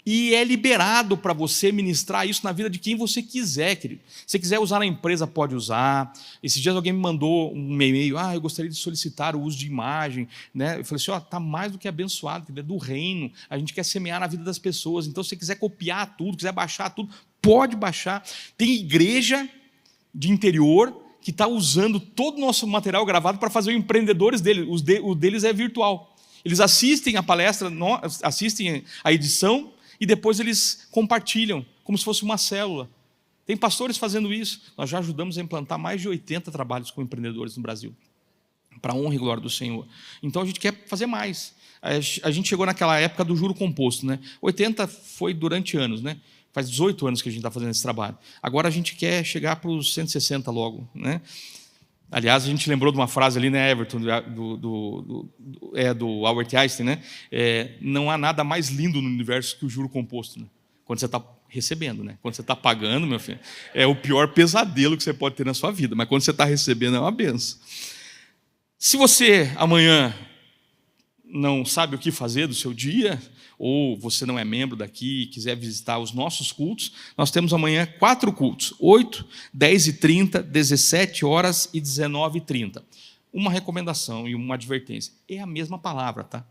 e é liberado para você ministrar isso na vida de quem você quiser, querido. Se você quiser usar na empresa, pode usar. Esses dias alguém me mandou um e-mail, eu gostaria de solicitar o uso de imagem. Né? Eu falei assim, está mais do que abençoado, é do reino, a gente quer semear na vida das pessoas, então se você quiser copiar tudo, quiser baixar tudo, pode baixar. Tem igreja de interior que está usando todo o nosso material gravado para fazer os empreendedores dele, o deles é virtual. Eles assistem a palestra, assistem a edição, e depois eles compartilham, como se fosse uma célula. Tem pastores fazendo isso. Nós já ajudamos a implantar mais de 80 trabalhos com empreendedores no Brasil, para a honra e glória do Senhor. Então a gente quer fazer mais. A gente chegou naquela época do juro composto, né? 80 foi durante anos, né? Faz 18 anos que a gente está fazendo esse trabalho. Agora a gente quer chegar para os 160 logo, né? Aliás, a gente lembrou de uma frase ali, né, Everton, do Albert Einstein, né? Não há nada mais lindo no universo que o juro composto, né? Quando você está recebendo, né? Quando você está pagando, meu filho, é o pior pesadelo que você pode ter na sua vida, mas quando você está recebendo é uma benção. Se você amanhã não sabe o que fazer do seu dia, ou você não é membro daqui e quiser visitar os nossos cultos, nós temos amanhã 4 cultos, 8, 10h30, 17 horas e 19h30. Uma recomendação e uma advertência, é a mesma palavra, tá?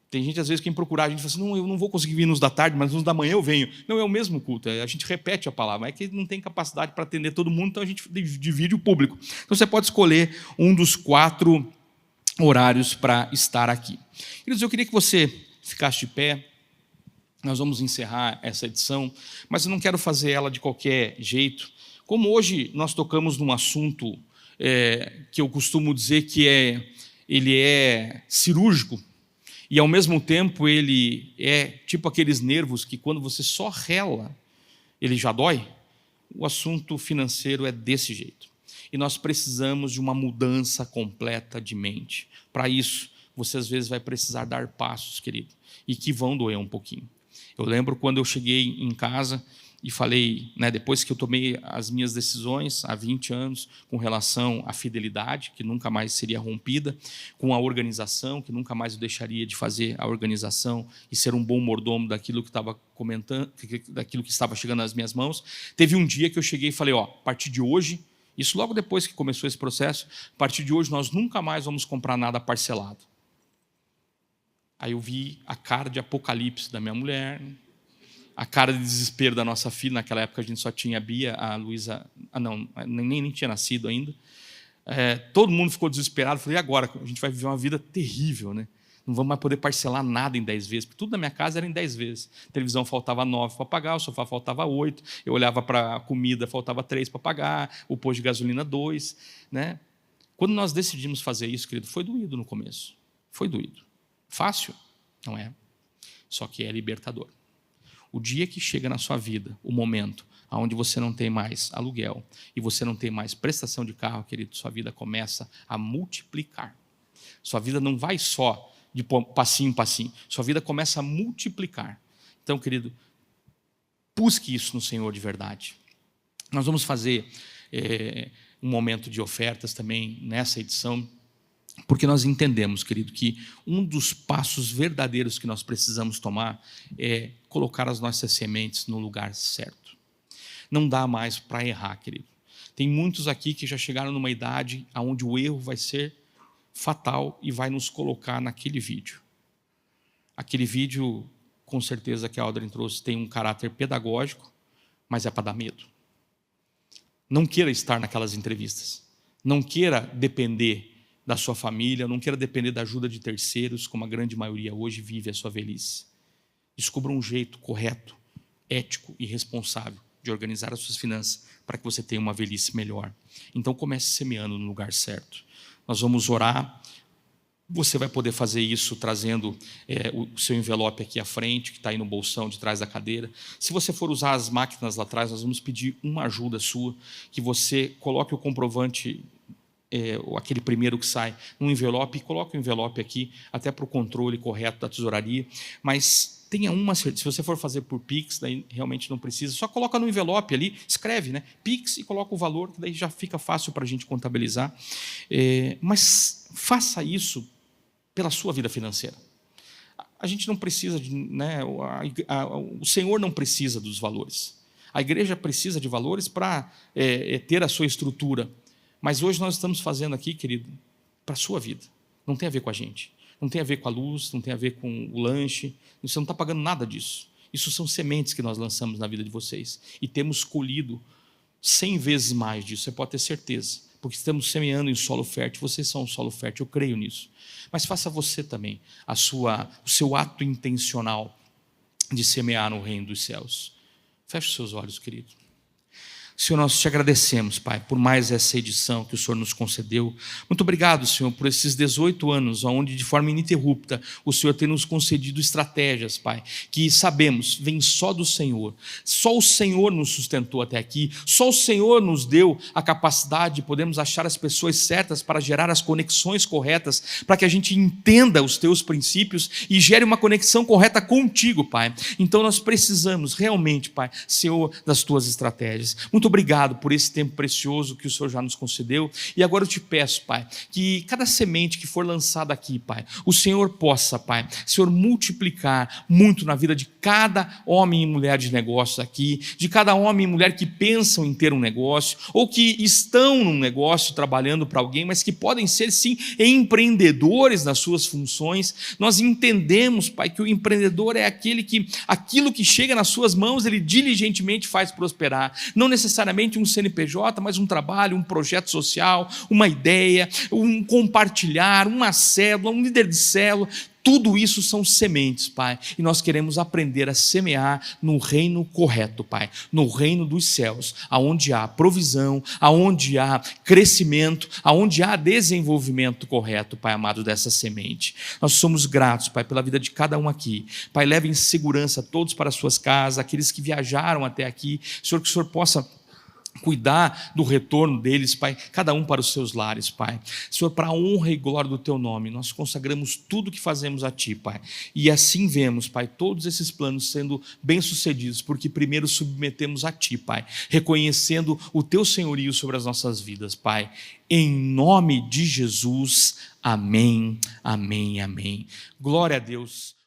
Tem gente, às vezes, que vem procurar, a gente fala assim, não, eu não vou conseguir vir nos da tarde, mas nos da manhã eu venho. Não, é o mesmo culto, a gente repete a palavra, é que não tem capacidade para atender todo mundo, então a gente divide o público. Então você pode escolher um dos 4 horários para estar aqui. Queridos, eu queria que você ficasse de pé. Nós vamos encerrar essa edição, mas eu não quero fazer ela de qualquer jeito. Como hoje nós tocamos num assunto que eu costumo dizer que ele é cirúrgico, e ao mesmo tempo ele é tipo aqueles nervos que quando você só rela, ele já dói, o assunto financeiro é desse jeito. E nós precisamos de uma mudança completa de mente. Para isso, você às vezes vai precisar dar passos, querido, e que vão doer um pouquinho. Eu lembro quando eu cheguei em casa e falei, né, depois que eu tomei as minhas decisões há 20 anos com relação à fidelidade, que nunca mais seria rompida, com a organização, que nunca mais eu deixaria de fazer a organização e ser um bom mordomo daquilo que estava comentando, daquilo que estava chegando nas minhas mãos. Teve um dia que eu cheguei e falei, a partir de hoje, isso logo depois que começou esse processo, a partir de hoje nós nunca mais vamos comprar nada parcelado. Aí eu vi a cara de apocalipse da minha mulher, a cara de desespero da nossa filha. Naquela época a gente só tinha a Bia, a Luísa, nem tinha nascido ainda. Todo mundo ficou desesperado. Falei, e agora? A gente vai viver uma vida terrível, né? Não vamos mais poder parcelar nada em 10 vezes, porque tudo na minha casa era em 10 vezes. A televisão faltava 9 para pagar, o sofá faltava 8, eu olhava para a comida, faltava 3 para pagar, o posto de gasolina 2. Né? Quando nós decidimos fazer isso, querido, foi doído no começo. Foi doído. Fácil? Não é. Só que é libertador. O dia que chega na sua vida, o momento onde você não tem mais aluguel e você não tem mais prestação de carro, querido, sua vida começa a multiplicar. Sua vida não vai só de passinho em passinho. Sua vida começa a multiplicar. Então, querido, busque isso no Senhor de verdade. Nós vamos fazer um momento de ofertas também nessa edição, porque nós entendemos, querido, que um dos passos verdadeiros que nós precisamos tomar é colocar as nossas sementes no lugar certo. Não dá mais para errar, querido. Tem muitos aqui que já chegaram numa idade onde o erro vai ser fatal e vai nos colocar naquele vídeo. Aquele vídeo, com certeza, que a Audrey trouxe, tem um caráter pedagógico, mas é para dar medo. Não queira estar naquelas entrevistas. Não queira depender da sua família, não queira depender da ajuda de terceiros, como a grande maioria hoje vive a sua velhice. Descubra um jeito correto, ético e responsável de organizar as suas finanças para que você tenha uma velhice melhor. Então comece semeando no lugar certo. Nós vamos orar. Você vai poder fazer isso trazendo o seu envelope aqui à frente, que está aí no bolsão de trás da cadeira. Se você for usar as máquinas lá atrás, nós vamos pedir uma ajuda sua, que você coloque o comprovante, aquele primeiro que sai, num envelope, e coloque o envelope aqui, até para o controle correto da tesouraria. Mas tenha uma certeza. Se você for fazer por Pix, daí realmente não precisa, só coloca no envelope ali, escreve, né? Pix, e coloca o valor, que daí já fica fácil para a gente contabilizar. Mas faça isso pela sua vida financeira. A gente não precisa de, né, o Senhor não precisa dos valores. A igreja precisa de valores para ter a sua estrutura. Mas hoje nós estamos fazendo aqui, querido, para a sua vida. Não tem a ver com a gente. Não tem a ver com a luz, não tem a ver com o lanche. Você não está pagando nada disso. Isso são sementes que nós lançamos na vida de vocês. E temos colhido 100 vezes mais disso, você pode ter certeza. Porque estamos semeando em solo fértil. Vocês são um solo fértil, eu creio nisso. Mas faça você também o seu ato intencional de semear no reino dos céus. Feche os seus olhos, querido. Senhor, nós te agradecemos, Pai, por mais essa edição que o Senhor nos concedeu. Muito obrigado, Senhor, por esses 18 anos, onde de forma ininterrupta o Senhor tem nos concedido estratégias, Pai, que sabemos, vem só do Senhor. Só o Senhor nos sustentou até aqui, só o Senhor nos deu a capacidade de podermos achar as pessoas certas para gerar as conexões corretas, para que a gente entenda os teus princípios e gere uma conexão correta contigo, Pai. Então nós precisamos realmente, Pai, Senhor, das tuas estratégias. Muito obrigado por esse tempo precioso que o Senhor já nos concedeu. E agora eu te peço, Pai, que cada semente que for lançada aqui, Pai, o Senhor possa, Pai, Senhor, multiplicar muito na vida de cada homem e mulher de negócios aqui, de cada homem e mulher que pensam em ter um negócio, ou que estão num negócio trabalhando para alguém, mas que podem ser, sim, empreendedores nas suas funções. Nós entendemos, Pai, que o empreendedor é aquele que, aquilo que chega nas suas mãos, ele diligentemente faz prosperar. Não necessariamente um CNPJ, mas um trabalho, um projeto social, uma ideia, um compartilhar, uma célula, um líder de célula. Tudo isso são sementes, Pai, e nós queremos aprender a semear no reino correto, Pai, no reino dos céus, aonde há provisão, aonde há crescimento, aonde há desenvolvimento correto, Pai amado, dessa semente. Nós somos gratos, Pai, pela vida de cada um aqui. Pai, leve em segurança todos para as suas casas, aqueles que viajaram até aqui. Senhor, que o Senhor possa cuidar do retorno deles, Pai, cada um para os seus lares, Pai. Senhor, para a honra e glória do Teu nome, nós consagramos tudo que fazemos a Ti, Pai. E assim vemos, Pai, todos esses planos sendo bem-sucedidos, porque primeiro submetemos a Ti, Pai, reconhecendo o Teu senhorio sobre as nossas vidas, Pai. Em nome de Jesus, amém, amém, amém. Glória a Deus.